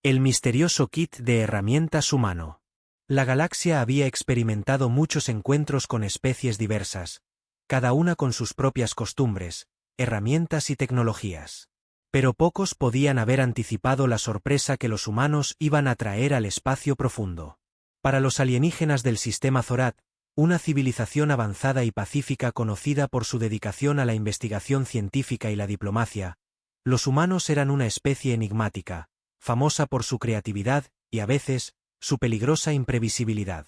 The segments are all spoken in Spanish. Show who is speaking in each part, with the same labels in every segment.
Speaker 1: El misterioso kit de herramientas humano. La galaxia había experimentado muchos encuentros con especies diversas, cada una con sus propias costumbres, herramientas y tecnologías. Pero pocos podían haber anticipado la sorpresa que los humanos iban a traer al espacio profundo. Para los alienígenas del sistema Zorat, una civilización avanzada y pacífica conocida por su dedicación a la investigación científica y la diplomacia, los humanos eran una especie enigmática, famosa por su creatividad y, a veces, su peligrosa imprevisibilidad.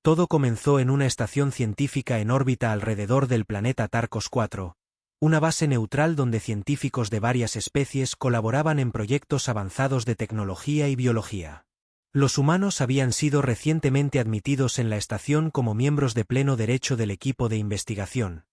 Speaker 1: Todo comenzó en una estación científica en órbita alrededor del planeta Tarcos 4, una base neutral donde científicos de varias especies colaboraban en proyectos avanzados de tecnología y biología. Los humanos habían sido recientemente admitidos en la estación como miembros de pleno derecho del equipo de investigación,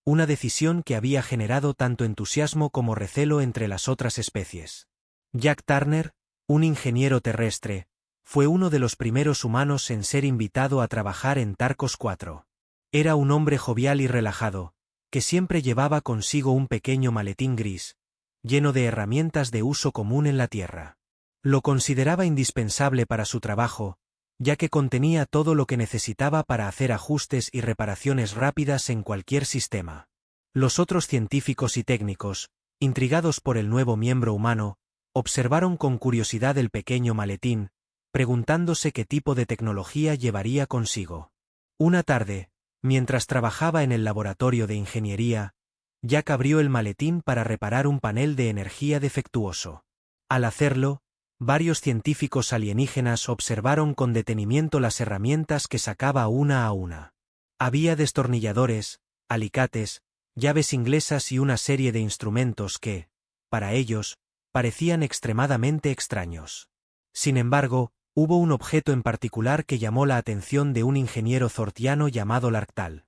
Speaker 1: una decisión que había generado tanto entusiasmo como recelo entre las otras especies. Jack Turner, un ingeniero terrestre, fue uno de los primeros humanos en ser invitado a trabajar en Tarcos 4. Era un hombre jovial y relajado, que siempre llevaba consigo un pequeño maletín gris, lleno de herramientas de uso común en la Tierra. Lo consideraba indispensable para su trabajo, ya que contenía todo lo que necesitaba para hacer ajustes y reparaciones rápidas en cualquier sistema. Los otros científicos y técnicos, intrigados por el nuevo miembro humano, observaron con curiosidad el pequeño maletín, preguntándose qué tipo de tecnología llevaría consigo. Una tarde, mientras trabajaba en el laboratorio de ingeniería, Jack abrió el maletín para reparar un panel de energía defectuoso. Al hacerlo, varios científicos alienígenas observaron con detenimiento las herramientas que sacaba una a una. Había destornilladores, alicates, llaves inglesas y una serie de instrumentos que, para ellos, parecían extremadamente extraños. Sin embargo, hubo un objeto en particular que llamó la atención de un ingeniero zortiano llamado Larktal.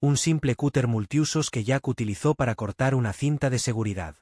Speaker 1: Un simple cúter multiusos que Jack utilizó para cortar una cinta de seguridad.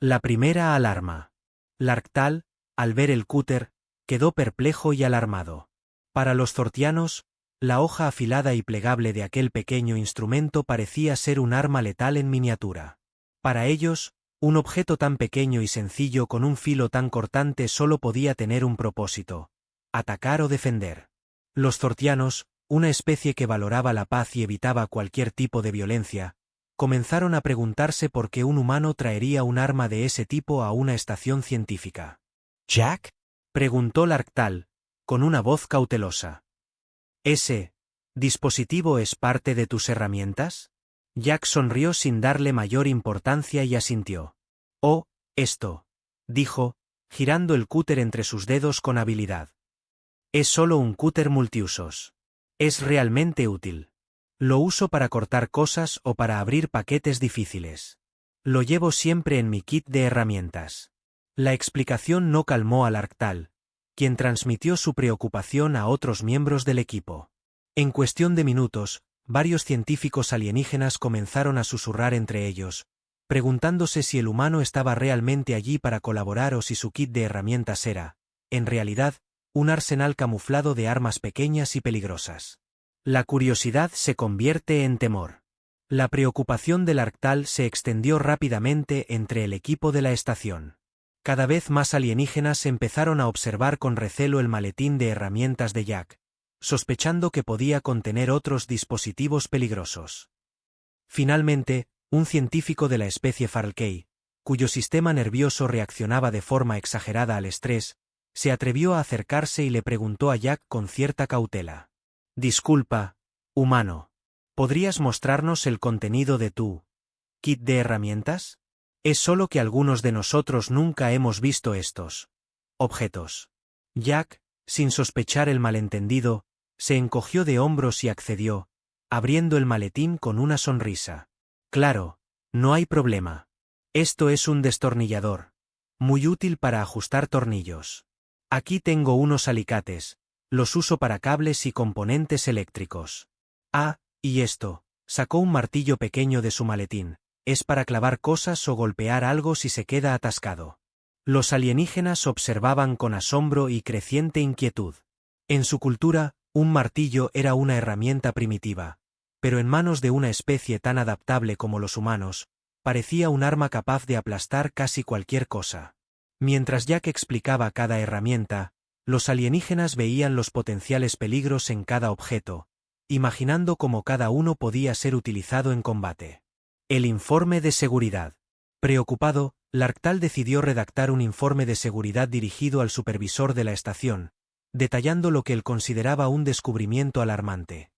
Speaker 1: La primera alarma. Larktal, al ver el cúter, quedó perplejo y alarmado. Para los zortianos, la hoja afilada y plegable de aquel pequeño instrumento parecía ser un arma letal en miniatura. Para ellos, un objeto tan pequeño y sencillo con un filo tan cortante solo podía tener un propósito: atacar o defender. Los zortianos, una especie que valoraba la paz y evitaba cualquier tipo de violencia, comenzaron a preguntarse por qué un humano traería un arma de ese tipo a una estación científica. «¿Jack?», preguntó Larktal, con una voz cautelosa. «¿Ese dispositivo es parte de tus herramientas?». Jack sonrió sin darle mayor importancia y asintió. «Oh, esto», dijo, girando el cúter entre sus dedos con habilidad. «Es solo un cúter multiusos. Es realmente útil. Lo uso para cortar cosas o para abrir paquetes difíciles. Lo llevo siempre en mi kit de herramientas». La explicación no calmó a Larktal, quien transmitió su preocupación a otros miembros del equipo. En cuestión de minutos, varios científicos alienígenas comenzaron a susurrar entre ellos, preguntándose si el humano estaba realmente allí para colaborar o si su kit de herramientas era, en realidad, un arsenal camuflado de armas pequeñas y peligrosas. La curiosidad se convierte en temor. La preocupación de Larktal se extendió rápidamente entre el equipo de la estación. Cada vez más alienígenas empezaron a observar con recelo el maletín de herramientas de Jack, sospechando que podía contener otros dispositivos peligrosos. Finalmente, un científico de la especie Farlkey, cuyo sistema nervioso reaccionaba de forma exagerada al estrés, se atrevió a acercarse y le preguntó a Jack con cierta cautela. «Disculpa, humano, ¿podrías mostrarnos el contenido de tu kit de herramientas? Es solo que algunos de nosotros nunca hemos visto estos objetos». Jack, sin sospechar el malentendido, se encogió de hombros y accedió, abriendo el maletín con una sonrisa. «Claro, no hay problema. Esto es un destornillador, muy útil para ajustar tornillos. Aquí tengo unos alicates, los uso para cables y componentes eléctricos. Ah, y esto», sacó un martillo pequeño de su maletín, «es para clavar cosas o golpear algo si se queda atascado». Los alienígenas observaban con asombro y creciente inquietud. En su cultura, un martillo era una herramienta primitiva, pero en manos de una especie tan adaptable como los humanos, parecía un arma capaz de aplastar casi cualquier cosa. Mientras Jack explicaba cada herramienta, los alienígenas veían los potenciales peligros en cada objeto, imaginando cómo cada uno podía ser utilizado en combate. El informe de seguridad. Preocupado, Larktal decidió redactar un informe de seguridad dirigido al supervisor de la estación, detallando lo que él consideraba un descubrimiento alarmante.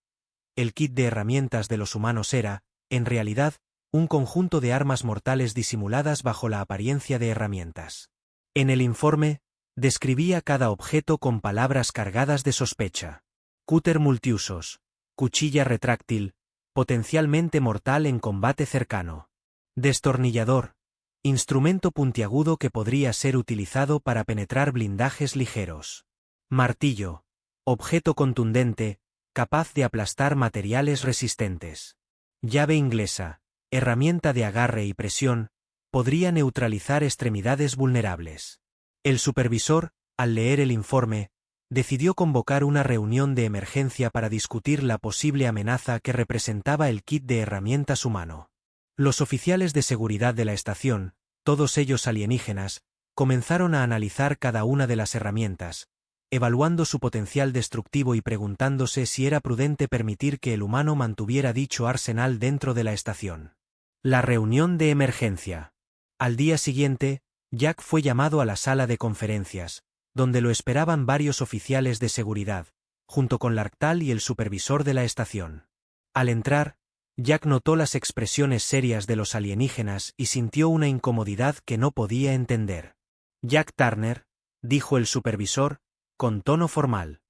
Speaker 1: El kit de herramientas de los humanos era, en realidad, un conjunto de armas mortales disimuladas bajo la apariencia de herramientas. En el informe, describía cada objeto con palabras cargadas de sospecha. Cúter multiusos, cuchilla retráctil, potencialmente mortal en combate cercano. Destornillador, instrumento puntiagudo que podría ser utilizado para penetrar blindajes ligeros. Martillo, objeto contundente, capaz de aplastar materiales resistentes. Llave inglesa, herramienta de agarre y presión, podría neutralizar extremidades vulnerables. El supervisor, al leer el informe, decidió convocar una reunión de emergencia para discutir la posible amenaza que representaba el kit de herramientas humano. Los oficiales de seguridad de la estación, todos ellos alienígenas, comenzaron a analizar cada una de las herramientas, evaluando su potencial destructivo y preguntándose si era prudente permitir que el humano mantuviera dicho arsenal dentro de la estación. La reunión de emergencia. Al día siguiente, Jack fue llamado a la sala de conferencias, donde lo esperaban varios oficiales de seguridad, junto con Larktal y el supervisor de la estación. Al entrar, Jack notó las expresiones serias de los alienígenas y sintió una incomodidad que no podía entender. Jack Turner, dijo el supervisor, con tono formal.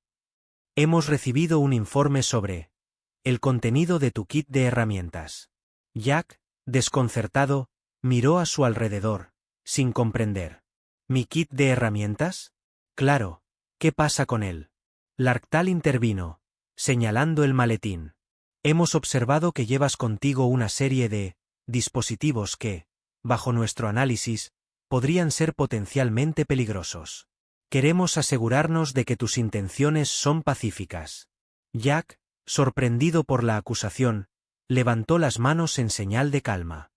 Speaker 1: Hemos recibido un informe sobre el contenido de tu kit de herramientas. Jack, desconcertado, miró a su alrededor, sin comprender. ¿Mi kit de herramientas? Claro, ¿qué pasa con él? Larktal intervino, señalando el maletín. Hemos observado que llevas contigo una serie de dispositivos que, bajo nuestro análisis, podrían ser potencialmente peligrosos. Queremos asegurarnos de que tus intenciones son pacíficas. Jack, sorprendido por la acusación, levantó las manos en señal de calma.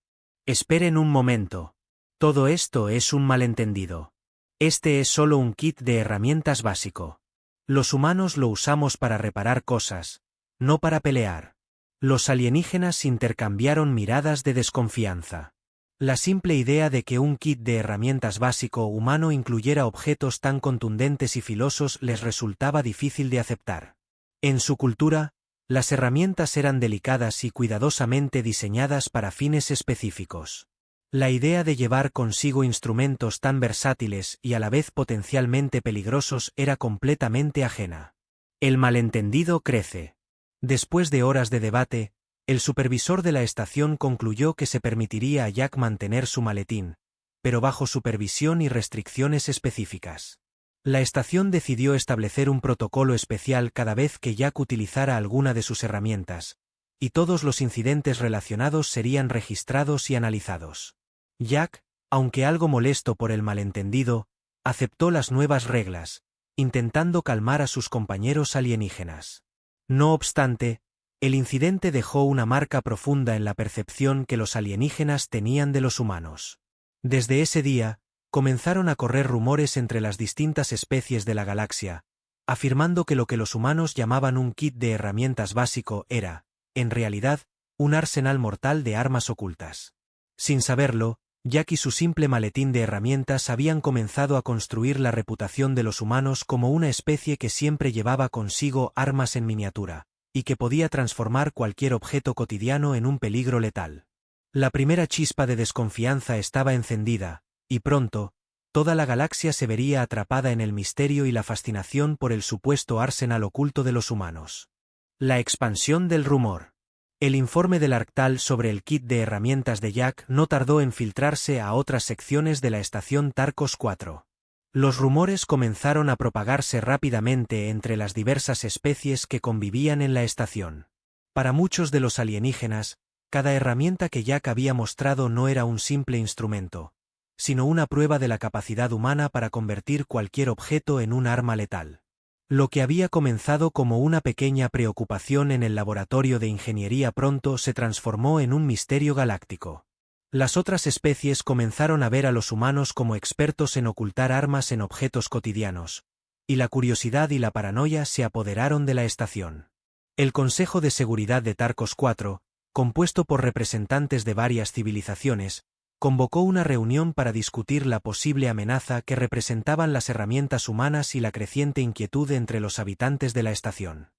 Speaker 1: Esperen un momento. Todo esto es un malentendido. Este es solo un kit de herramientas básico. Los humanos lo usamos para reparar cosas, no para pelear. Los alienígenas intercambiaron miradas de desconfianza. La simple idea de que un kit de herramientas básico humano incluyera objetos tan contundentes y filosos les resultaba difícil de aceptar. En su cultura, las herramientas eran delicadas y cuidadosamente diseñadas para fines específicos. La idea de llevar consigo instrumentos tan versátiles y a la vez potencialmente peligrosos era completamente ajena. El malentendido crece. Después de horas de debate, el supervisor de la estación concluyó que se permitiría a Jack mantener su maletín, pero bajo supervisión y restricciones específicas. La estación decidió establecer un protocolo especial cada vez que Jack utilizara alguna de sus herramientas, y todos los incidentes relacionados serían registrados y analizados. Jack, aunque algo molesto por el malentendido, aceptó las nuevas reglas, intentando calmar a sus compañeros alienígenas. No obstante, el incidente dejó una marca profunda en la percepción que los alienígenas tenían de los humanos. Desde ese día, comenzaron a correr rumores entre las distintas especies de la galaxia, afirmando que lo que los humanos llamaban un kit de herramientas básico era, en realidad, un arsenal mortal de armas ocultas. Sin saberlo, Jack y su simple maletín de herramientas habían comenzado a construir la reputación de los humanos como una especie que siempre llevaba consigo armas en miniatura, y que podía transformar cualquier objeto cotidiano en un peligro letal. La primera chispa de desconfianza estaba encendida, y pronto, toda la galaxia se vería atrapada en el misterio y la fascinación por el supuesto arsenal oculto de los humanos. La expansión del rumor. El informe del Larktal sobre el kit de herramientas de Jack no tardó en filtrarse a otras secciones de la estación Tarkos 4. Los rumores comenzaron a propagarse rápidamente entre las diversas especies que convivían en la estación. Para muchos de los alienígenas, cada herramienta que Jack había mostrado no era un simple instrumento, sino una prueba de la capacidad humana para convertir cualquier objeto en un arma letal. Lo que había comenzado como una pequeña preocupación en el laboratorio de ingeniería pronto se transformó en un misterio galáctico. Las otras especies comenzaron a ver a los humanos como expertos en ocultar armas en objetos cotidianos, y la curiosidad y la paranoia se apoderaron de la estación. El Consejo de Seguridad de Tarkos IV, compuesto por representantes de varias civilizaciones, convocó una reunión para discutir la posible amenaza que representaban las herramientas humanas y la creciente inquietud entre los habitantes de la estación.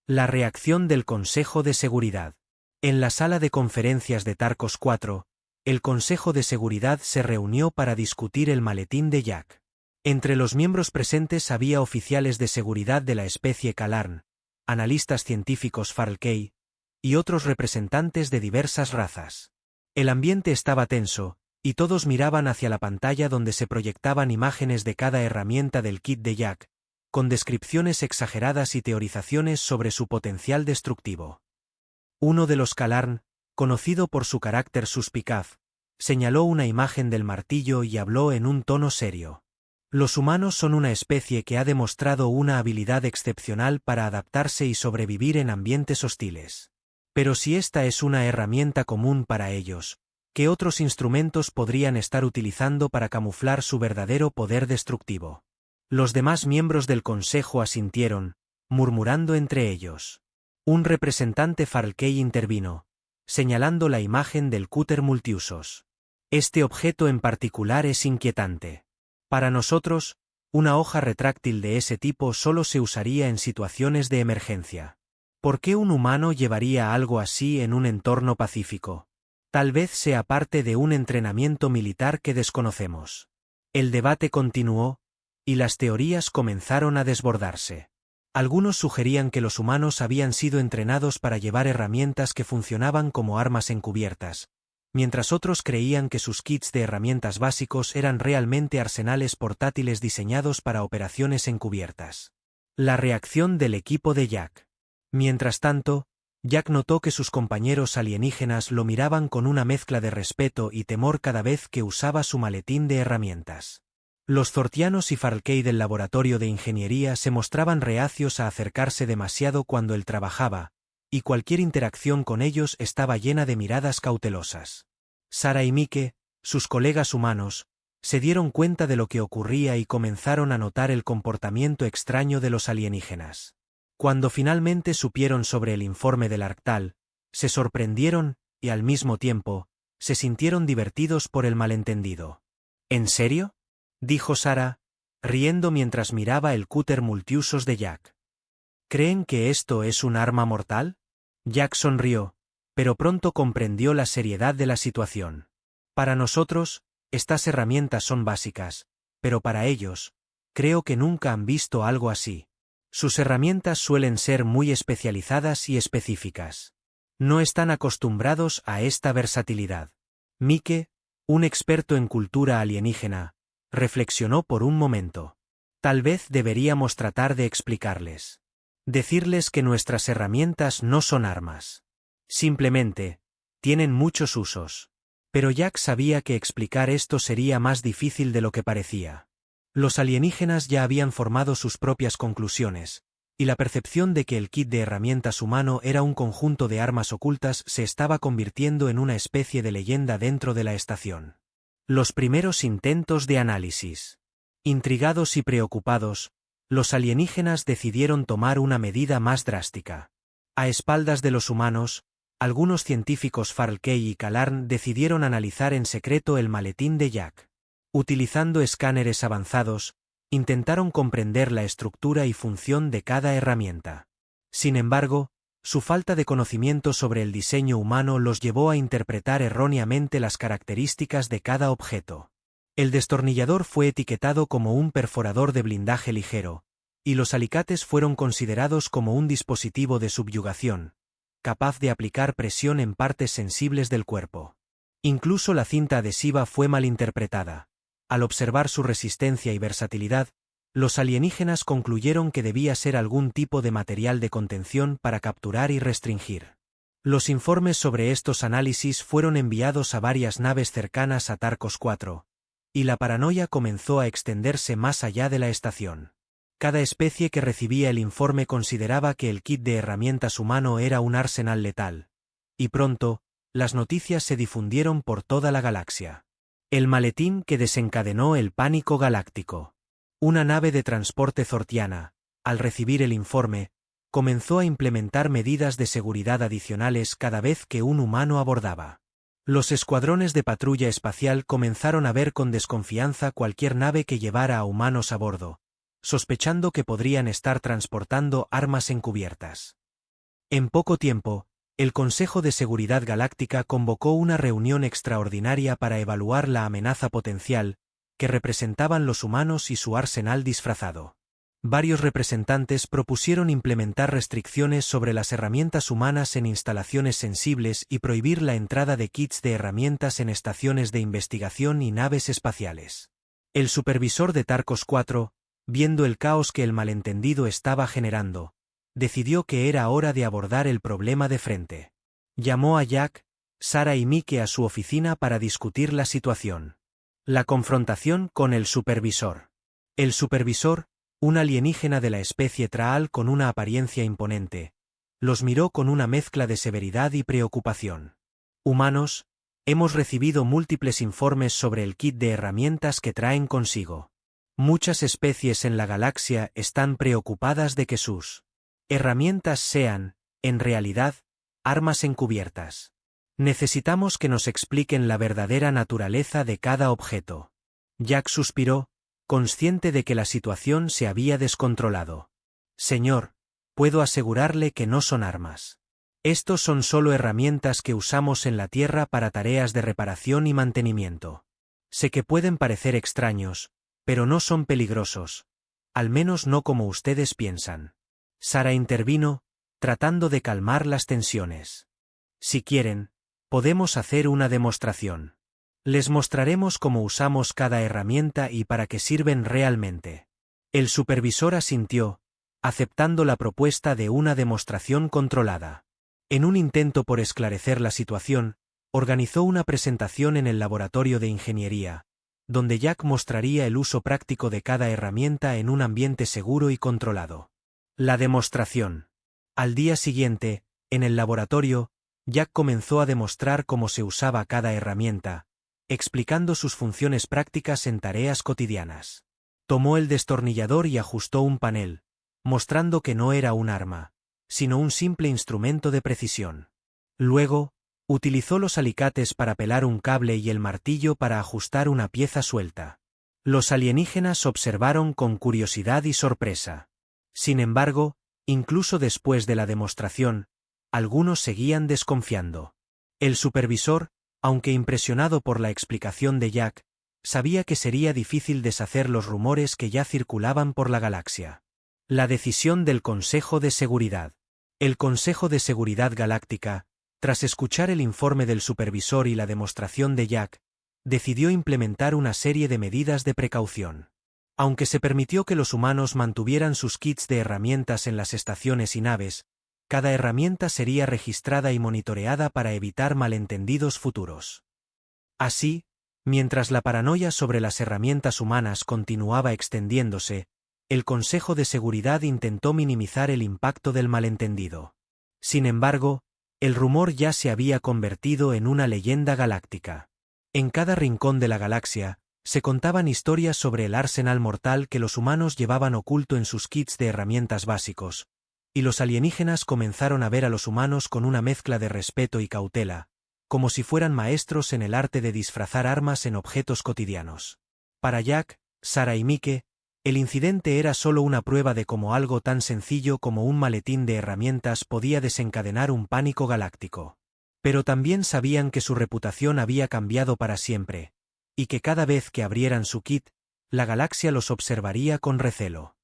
Speaker 1: La reacción del Consejo de Seguridad. En la sala de conferencias de Tarkos IV, el Consejo de Seguridad se reunió para discutir el maletín de Jack. Entre los miembros presentes había oficiales de seguridad de la especie Kalarn, analistas científicos Farlkey, y otros representantes de diversas razas. El ambiente estaba tenso, y todos miraban hacia la pantalla donde se proyectaban imágenes de cada herramienta del kit de Jack, con descripciones exageradas y teorizaciones sobre su potencial destructivo. Uno de los Kalarn, conocido por su carácter suspicaz, señaló una imagen del martillo y habló en un tono serio. Los humanos son una especie que ha demostrado una habilidad excepcional para adaptarse y sobrevivir en ambientes hostiles. Pero si esta es una herramienta común para ellos, ¿qué otros instrumentos podrían estar utilizando para camuflar su verdadero poder destructivo? Los demás miembros del consejo asintieron, murmurando entre ellos. Un representante Farlkey intervino, señalando la imagen del cúter multiusos. Este objeto en particular es inquietante. Para nosotros, una hoja retráctil de ese tipo solo se usaría en situaciones de emergencia. ¿Por qué un humano llevaría algo así en un entorno pacífico? Tal vez sea parte de un entrenamiento militar que desconocemos. El debate continuó, y las teorías comenzaron a desbordarse. Algunos sugerían que los humanos habían sido entrenados para llevar herramientas que funcionaban como armas encubiertas, mientras otros creían que sus kits de herramientas básicos eran realmente arsenales portátiles diseñados para operaciones encubiertas. La reacción del equipo de Jack. Mientras tanto, Jack notó que sus compañeros alienígenas lo miraban con una mezcla de respeto y temor cada vez que usaba su maletín de herramientas. Los Zortianos y Farlkey del laboratorio de ingeniería se mostraban reacios a acercarse demasiado cuando él trabajaba, y cualquier interacción con ellos estaba llena de miradas cautelosas. Sara y Mike, sus colegas humanos, se dieron cuenta de lo que ocurría y comenzaron a notar el comportamiento extraño de los alienígenas. Cuando finalmente supieron sobre el informe del Arctal, se sorprendieron, y al mismo tiempo, se sintieron divertidos por el malentendido. ¿En serio?, dijo Sara, riendo mientras miraba el cúter multiusos de Jack. ¿Creen que esto es un arma mortal? Jack sonrió, pero pronto comprendió la seriedad de la situación. Para nosotros, estas herramientas son básicas, pero para ellos, creo que nunca han visto algo así. Sus herramientas suelen ser muy especializadas y específicas. No están acostumbrados a esta versatilidad. Mike, un experto en cultura alienígena, reflexionó por un momento. Tal vez deberíamos tratar de explicarles. Decirles que nuestras herramientas no son armas. Simplemente, tienen muchos usos. Pero Jack sabía que explicar esto sería más difícil de lo que parecía. Los alienígenas ya habían formado sus propias conclusiones, y la percepción de que el kit de herramientas humano era un conjunto de armas ocultas se estaba convirtiendo en una especie de leyenda dentro de la estación. Los primeros intentos de análisis. Intrigados y preocupados, los alienígenas decidieron tomar una medida más drástica. A espaldas de los humanos, algunos científicos Farlkey y Kalarn decidieron analizar en secreto el maletín de Jack. Utilizando escáneres avanzados, intentaron comprender la estructura y función de cada herramienta. Sin embargo, su falta de conocimiento sobre el diseño humano los llevó a interpretar erróneamente las características de cada objeto. El destornillador fue etiquetado como un perforador de blindaje ligero, y los alicates fueron considerados como un dispositivo de subyugación, capaz de aplicar presión en partes sensibles del cuerpo. Incluso la cinta adhesiva fue malinterpretada. Al observar su resistencia y versatilidad, los alienígenas concluyeron que debía ser algún tipo de material de contención para capturar y restringir. Los informes sobre estos análisis fueron enviados a varias naves cercanas a Tarkos IV, y la paranoia comenzó a extenderse más allá de la estación. Cada especie que recibía el informe consideraba que el kit de herramientas humano era un arsenal letal, y pronto, las noticias se difundieron por toda la galaxia. El maletín que desencadenó el pánico galáctico. Una nave de transporte zortiana, al recibir el informe, comenzó a implementar medidas de seguridad adicionales cada vez que un humano abordaba. Los escuadrones de patrulla espacial comenzaron a ver con desconfianza cualquier nave que llevara a humanos a bordo, sospechando que podrían estar transportando armas encubiertas. En poco tiempo, el Consejo de Seguridad Galáctica convocó una reunión extraordinaria para evaluar la amenaza potencial que representaban los humanos y su arsenal disfrazado. Varios representantes propusieron implementar restricciones sobre las herramientas humanas en instalaciones sensibles y prohibir la entrada de kits de herramientas en estaciones de investigación y naves espaciales. El supervisor de Tarkos 4, viendo el caos que el malentendido estaba generando, decidió que era hora de abordar el problema de frente. Llamó a Jack, Sarah y Mike a su oficina para discutir la situación. La confrontación con el supervisor. El supervisor, un alienígena de la especie Traal con una apariencia imponente, los miró con una mezcla de severidad y preocupación. Humanos, hemos recibido múltiples informes sobre el kit de herramientas que traen consigo. Muchas especies en la galaxia están preocupadas de que sus herramientas sean, en realidad, armas encubiertas. Necesitamos que nos expliquen la verdadera naturaleza de cada objeto. Jack suspiró, consciente de que la situación se había descontrolado. Señor, puedo asegurarle que no son armas. Estos son solo herramientas que usamos en la Tierra para tareas de reparación y mantenimiento. Sé que pueden parecer extraños, pero no son peligrosos, al menos no como ustedes piensan. Sarah intervino, tratando de calmar las tensiones. Si quieren, podemos hacer una demostración. Les mostraremos cómo usamos cada herramienta y para qué sirven realmente. El supervisor asintió, aceptando la propuesta de una demostración controlada. En un intento por esclarecer la situación, organizó una presentación en el laboratorio de ingeniería, donde Jack mostraría el uso práctico de cada herramienta en un ambiente seguro y controlado. La demostración. Al día siguiente, en el laboratorio, Jack comenzó a demostrar cómo se usaba cada herramienta, explicando sus funciones prácticas en tareas cotidianas. Tomó el destornillador y ajustó un panel, mostrando que no era un arma, sino un simple instrumento de precisión. Luego, utilizó los alicates para pelar un cable y el martillo para ajustar una pieza suelta. Los alienígenas observaron con curiosidad y sorpresa. Sin embargo, incluso después de la demostración, algunos seguían desconfiando. El supervisor, aunque impresionado por la explicación de Jack, sabía que sería difícil deshacer los rumores que ya circulaban por la galaxia. La decisión del Consejo de Seguridad. El Consejo de Seguridad Galáctica, tras escuchar el informe del supervisor y la demostración de Jack, decidió implementar una serie de medidas de precaución. Aunque se permitió que los humanos mantuvieran sus kits de herramientas en las estaciones y naves, cada herramienta sería registrada y monitoreada para evitar malentendidos futuros. Así, mientras la paranoia sobre las herramientas humanas continuaba extendiéndose, el Consejo de Seguridad intentó minimizar el impacto del malentendido. Sin embargo, el rumor ya se había convertido en una leyenda galáctica. En cada rincón de la galaxia, se contaban historias sobre el arsenal mortal que los humanos llevaban oculto en sus kits de herramientas básicos, y los alienígenas comenzaron a ver a los humanos con una mezcla de respeto y cautela, como si fueran maestros en el arte de disfrazar armas en objetos cotidianos. Para Jack, Sarah y Mike, el incidente era solo una prueba de cómo algo tan sencillo como un maletín de herramientas podía desencadenar un pánico galáctico. Pero también sabían que su reputación había cambiado para siempre, y que cada vez que abrieran su kit, la galaxia los observaría con recelo.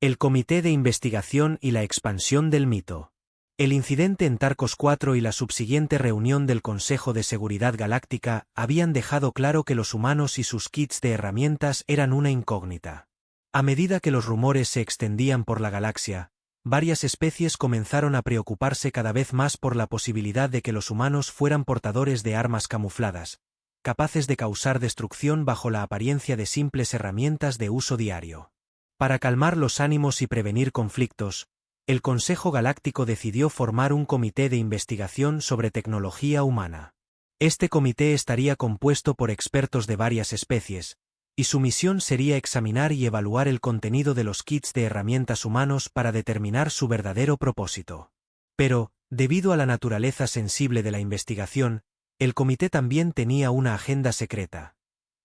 Speaker 1: El Comité de Investigación y la expansión del mito. El incidente en Tarkos 4 y la subsiguiente reunión del Consejo de Seguridad Galáctica habían dejado claro que los humanos y sus kits de herramientas eran una incógnita. A medida que los rumores se extendían por la galaxia, varias especies comenzaron a preocuparse cada vez más por la posibilidad de que los humanos fueran portadores de armas camufladas, capaces de causar destrucción bajo la apariencia de simples herramientas de uso diario. Para calmar los ánimos y prevenir conflictos, el Consejo Galáctico decidió formar un comité de investigación sobre tecnología humana. Este comité estaría compuesto por expertos de varias especies, y su misión sería examinar y evaluar el contenido de los kits de herramientas humanos para determinar su verdadero propósito. Pero, debido a la naturaleza sensible de la investigación, el comité también tenía una agenda secreta.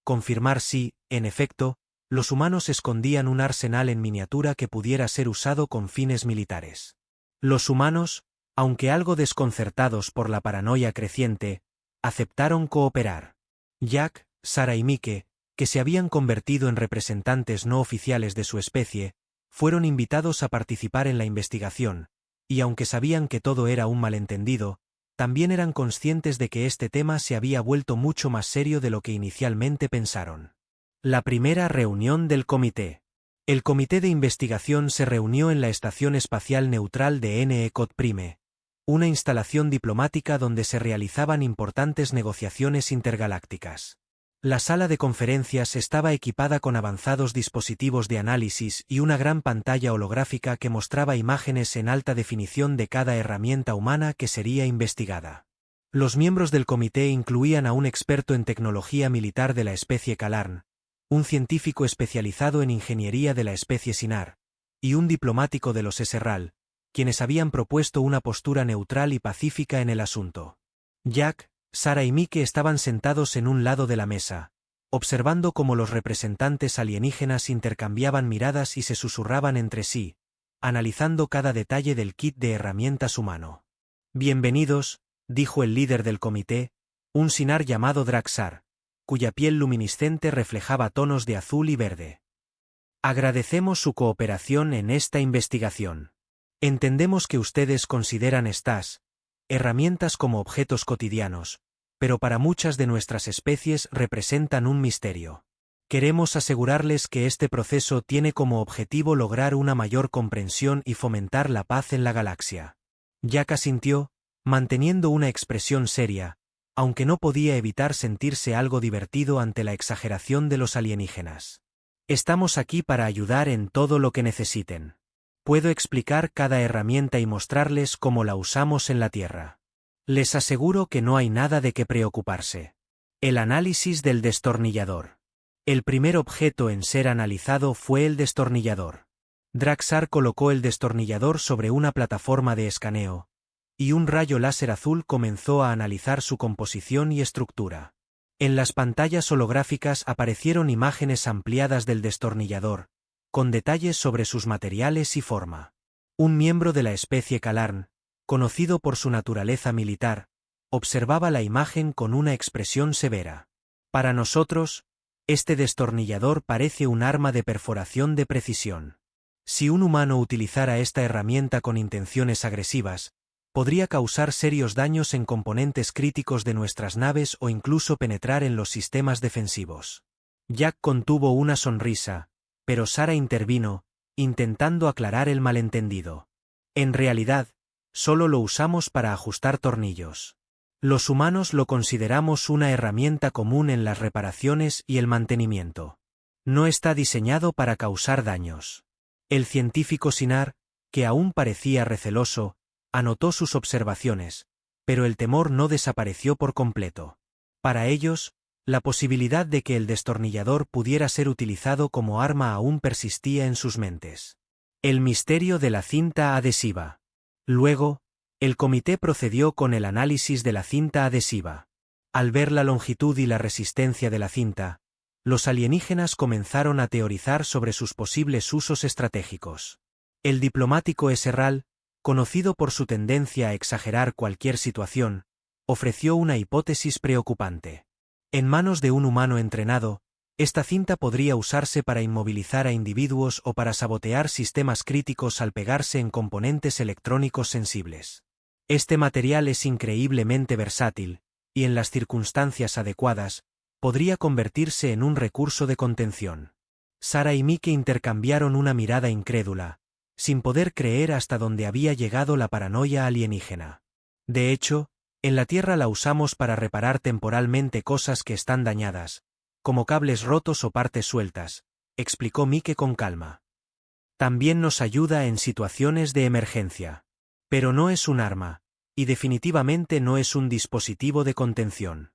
Speaker 1: Confirmar si, en efecto, los humanos escondían un arsenal en miniatura que pudiera ser usado con fines militares. Los humanos, aunque algo desconcertados por la paranoia creciente, aceptaron cooperar. Jack, Sarah y Mike, que se habían convertido en representantes no oficiales de su especie, fueron invitados a participar en la investigación, y aunque sabían que todo era un malentendido, también eran conscientes de que este tema se había vuelto mucho más serio de lo que inicialmente pensaron. La primera reunión del comité. El comité de investigación se reunió en la Estación Espacial Neutral de N'Eckot Prime, una instalación diplomática donde se realizaban importantes negociaciones intergalácticas. La sala de conferencias estaba equipada con avanzados dispositivos de análisis y una gran pantalla holográfica que mostraba imágenes en alta definición de cada herramienta humana que sería investigada. Los miembros del comité incluían a un experto en tecnología militar de la especie Kalarn, un científico especializado en ingeniería de la especie Sinar, y un diplomático de los Esserral, quienes habían propuesto una postura neutral y pacífica en el asunto. Jack, Sarah y Mike estaban sentados en un lado de la mesa, observando cómo los representantes alienígenas intercambiaban miradas y se susurraban entre sí, analizando cada detalle del kit de herramientas humano. «Bienvenidos», dijo el líder del comité, un Sinar llamado Draxar, cuya piel luminiscente reflejaba tonos de azul y verde. «Agradecemos su cooperación en esta investigación. Entendemos que ustedes consideran estas herramientas como objetos cotidianos, pero para muchas de nuestras especies representan un misterio. Queremos asegurarles que este proceso tiene como objetivo lograr una mayor comprensión y fomentar la paz en la galaxia». Jack asintió, manteniendo una expresión seria, aunque no podía evitar sentirse algo divertido ante la exageración de los alienígenas. «Estamos aquí para ayudar en todo lo que necesiten. Puedo explicar cada herramienta y mostrarles cómo la usamos en la Tierra. Les aseguro que no hay nada de qué preocuparse». El análisis del destornillador. El primer objeto en ser analizado fue el destornillador. Draxar colocó el destornillador sobre una plataforma de escaneo, y un rayo láser azul comenzó a analizar su composición y estructura. En las pantallas holográficas aparecieron imágenes ampliadas del destornillador, con detalles sobre sus materiales y forma. Un miembro de la especie Kalarn, conocido por su naturaleza militar, observaba la imagen con una expresión severa. «Para nosotros, este destornillador parece un arma de perforación de precisión. Si un humano utilizara esta herramienta con intenciones agresivas, podría causar serios daños en componentes críticos de nuestras naves o incluso penetrar en los sistemas defensivos». Jack contuvo una sonrisa, pero Sarah intervino, intentando aclarar el malentendido. «En realidad, solo lo usamos para ajustar tornillos. Los humanos lo consideramos una herramienta común en las reparaciones y el mantenimiento. No está diseñado para causar daños». El científico Sinar, que aún parecía receloso, anotó sus observaciones, pero el temor no desapareció por completo. Para ellos, la posibilidad de que el destornillador pudiera ser utilizado como arma aún persistía en sus mentes. El misterio de la cinta adhesiva. Luego, el comité procedió con el análisis de la cinta adhesiva. Al ver la longitud y la resistencia de la cinta, los alienígenas comenzaron a teorizar sobre sus posibles usos estratégicos. El diplomático Esserral, conocido por su tendencia a exagerar cualquier situación, ofreció una hipótesis preocupante. En manos de un humano entrenado, esta cinta podría usarse para inmovilizar a individuos o para sabotear sistemas críticos al pegarse en componentes electrónicos sensibles. Este material es increíblemente versátil, y en las circunstancias adecuadas, podría convertirse en un recurso de contención. Sarah y Mike intercambiaron una mirada incrédula, sin poder creer hasta dónde había llegado la paranoia alienígena. De hecho, en la Tierra la usamos para reparar temporalmente cosas que están dañadas, como cables rotos o partes sueltas, explicó Mike con calma. También nos ayuda en situaciones de emergencia. Pero no es un arma, y definitivamente no es un dispositivo de contención.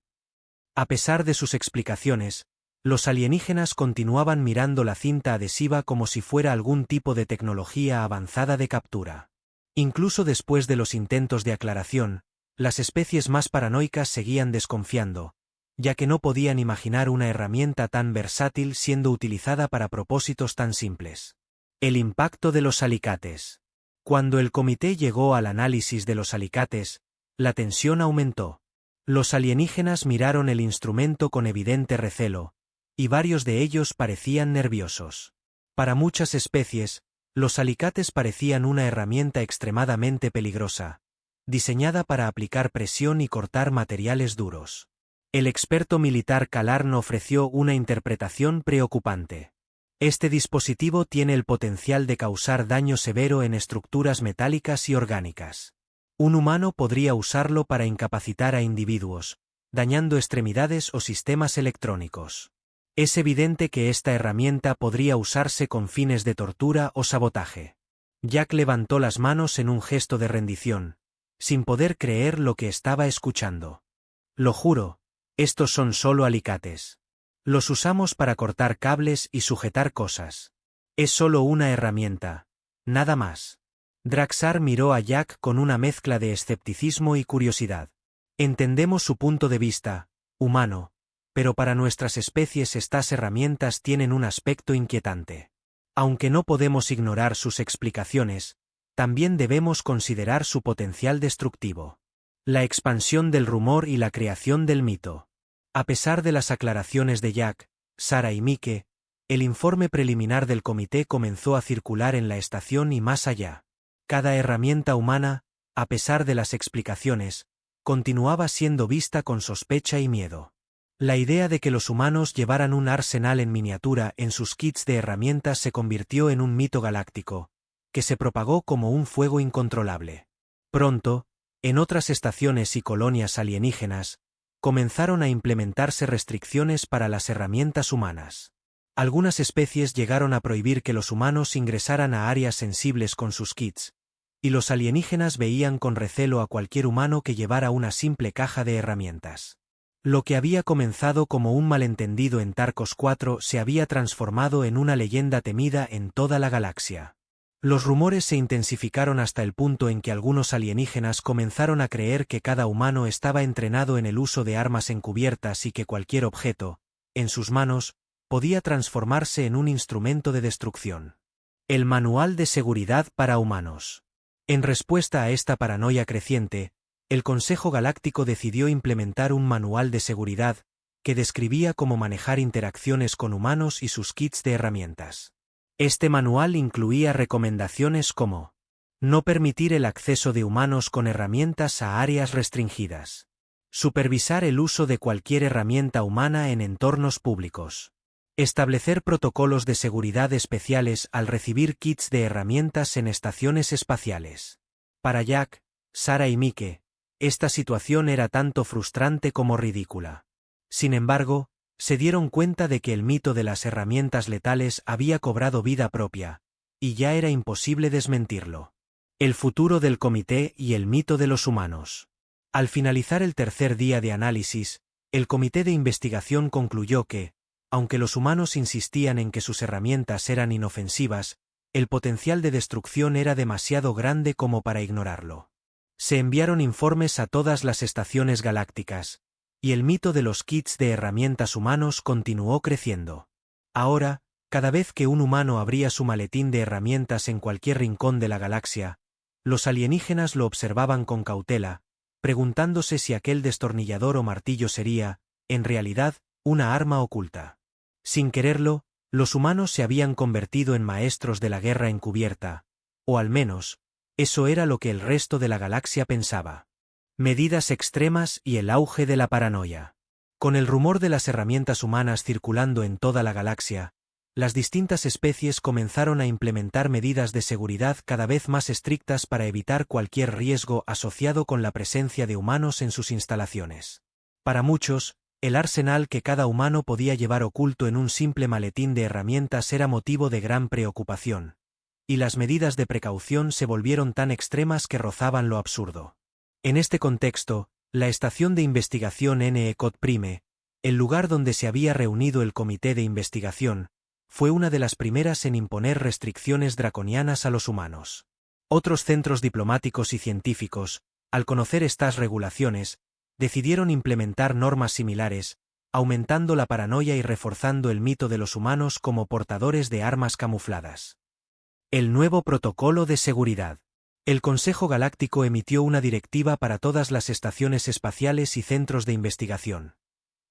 Speaker 1: A pesar de sus explicaciones, los alienígenas continuaban mirando la cinta adhesiva como si fuera algún tipo de tecnología avanzada de captura. Incluso después de los intentos de aclaración, las especies más paranoicas seguían desconfiando, ya que no podían imaginar una herramienta tan versátil siendo utilizada para propósitos tan simples. El impacto de los alicates. Cuando el comité llegó al análisis de los alicates, la tensión aumentó. Los alienígenas miraron el instrumento con evidente recelo, y varios de ellos parecían nerviosos. Para muchas especies, los alicates parecían una herramienta extremadamente peligrosa, diseñada para aplicar presión y cortar materiales duros. El experto militar Kalarn ofreció una interpretación preocupante. Este dispositivo tiene el potencial de causar daño severo en estructuras metálicas y orgánicas. Un humano podría usarlo para incapacitar a individuos, dañando extremidades o sistemas electrónicos. Es evidente que esta herramienta podría usarse con fines de tortura o sabotaje. Jack levantó las manos en un gesto de rendición, sin poder creer lo que estaba escuchando. Lo juro, estos son solo alicates. Los usamos para cortar cables y sujetar cosas. Es solo una herramienta, nada más. Draxar miró a Jack con una mezcla de escepticismo y curiosidad. Entendemos su punto de vista, humano, pero para nuestras especies estas herramientas tienen un aspecto inquietante. Aunque no podemos ignorar sus explicaciones, también debemos considerar su potencial destructivo. La expansión del rumor y la creación del mito. A pesar de las aclaraciones de Jack, Sarah y Mike, el informe preliminar del comité comenzó a circular en la estación y más allá. Cada herramienta humana, a pesar de las explicaciones, continuaba siendo vista con sospecha y miedo. La idea de que los humanos llevaran un arsenal en miniatura en sus kits de herramientas se convirtió en un mito galáctico, que se propagó como un fuego incontrolable. Pronto, en otras estaciones y colonias alienígenas, comenzaron a implementarse restricciones para las herramientas humanas. Algunas especies llegaron a prohibir que los humanos ingresaran a áreas sensibles con sus kits, y los alienígenas veían con recelo a cualquier humano que llevara una simple caja de herramientas. Lo que había comenzado como un malentendido en Tarcos 4 se había transformado en una leyenda temida en toda la galaxia. Los rumores se intensificaron hasta el punto en que algunos alienígenas comenzaron a creer que cada humano estaba entrenado en el uso de armas encubiertas y que cualquier objeto, en sus manos, podía transformarse en un instrumento de destrucción. El Manual de Seguridad para Humanos. En respuesta a esta paranoia creciente, el Consejo Galáctico decidió implementar un manual de seguridad que describía cómo manejar interacciones con humanos y sus kits de herramientas. Este manual incluía recomendaciones como no permitir el acceso de humanos con herramientas a áreas restringidas, supervisar el uso de cualquier herramienta humana en entornos públicos, establecer protocolos de seguridad especiales al recibir kits de herramientas en estaciones espaciales. Para Jack, Sarah y Mike, esta situación era tanto frustrante como ridícula. Sin embargo, se dieron cuenta de que el mito de las herramientas letales había cobrado vida propia, y ya era imposible desmentirlo. El futuro del comité y el mito de los humanos. Al finalizar el tercer día de análisis, el comité de investigación concluyó que, aunque los humanos insistían en que sus herramientas eran inofensivas, el potencial de destrucción era demasiado grande como para ignorarlo. Se enviaron informes a todas las estaciones galácticas, y el mito de los kits de herramientas humanos continuó creciendo. Ahora, cada vez que un humano abría su maletín de herramientas en cualquier rincón de la galaxia, los alienígenas lo observaban con cautela, preguntándose si aquel destornillador o martillo sería, en realidad, una arma oculta. Sin quererlo, los humanos se habían convertido en maestros de la guerra encubierta, o al menos, eso era lo que el resto de la galaxia pensaba. Medidas extremas y el auge de la paranoia. Con el rumor de las herramientas humanas circulando en toda la galaxia, las distintas especies comenzaron a implementar medidas de seguridad cada vez más estrictas para evitar cualquier riesgo asociado con la presencia de humanos en sus instalaciones. Para muchos, el arsenal que cada humano podía llevar oculto en un simple maletín de herramientas era motivo de gran preocupación, y las medidas de precaución se volvieron tan extremas que rozaban lo absurdo. En este contexto, la estación de investigación Ecot Prime, el lugar donde se había reunido el comité de investigación, fue una de las primeras en imponer restricciones draconianas a los humanos. Otros centros diplomáticos y científicos, al conocer estas regulaciones, decidieron implementar normas similares, aumentando la paranoia y reforzando el mito de los humanos como portadores de armas camufladas. El nuevo protocolo de seguridad. El Consejo Galáctico emitió una directiva para todas las estaciones espaciales y centros de investigación.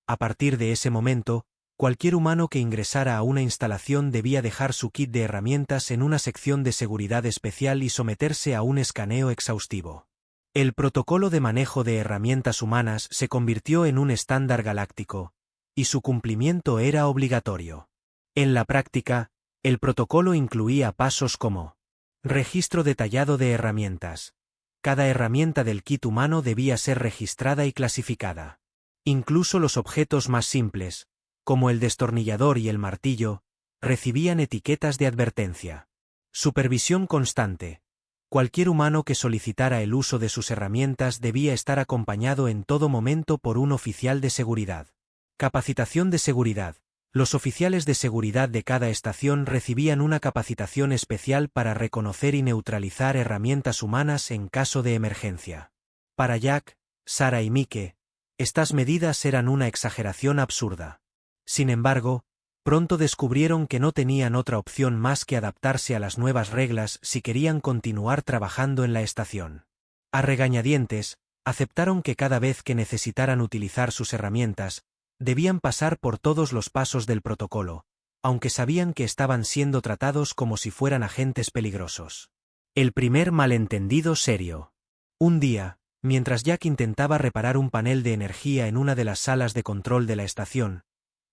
Speaker 1: A partir de ese momento, cualquier humano que ingresara a una instalación debía dejar su kit de herramientas en una sección de seguridad especial y someterse a un escaneo exhaustivo. El protocolo de manejo de herramientas humanas se convirtió en un estándar galáctico, y su cumplimiento era obligatorio. En la práctica, el protocolo incluía pasos como registro detallado de herramientas. Cada herramienta del kit humano debía ser registrada y clasificada. Incluso los objetos más simples, como el destornillador y el martillo, recibían etiquetas de advertencia. Supervisión constante. Cualquier humano que solicitara el uso de sus herramientas debía estar acompañado en todo momento por un oficial de seguridad. Capacitación de seguridad. Los oficiales de seguridad de cada estación recibían una capacitación especial para reconocer y neutralizar herramientas humanas en caso de emergencia. Para Jack, Sarah y Mike, estas medidas eran una exageración absurda. Sin embargo, pronto descubrieron que no tenían otra opción más que adaptarse a las nuevas reglas si querían continuar trabajando en la estación. A regañadientes, aceptaron que cada vez que necesitaran utilizar sus herramientas, debían pasar por todos los pasos del protocolo, aunque sabían que estaban siendo tratados como si fueran agentes peligrosos. El primer malentendido serio. Un día, mientras Jack intentaba reparar un panel de energía en una de las salas de control de la estación,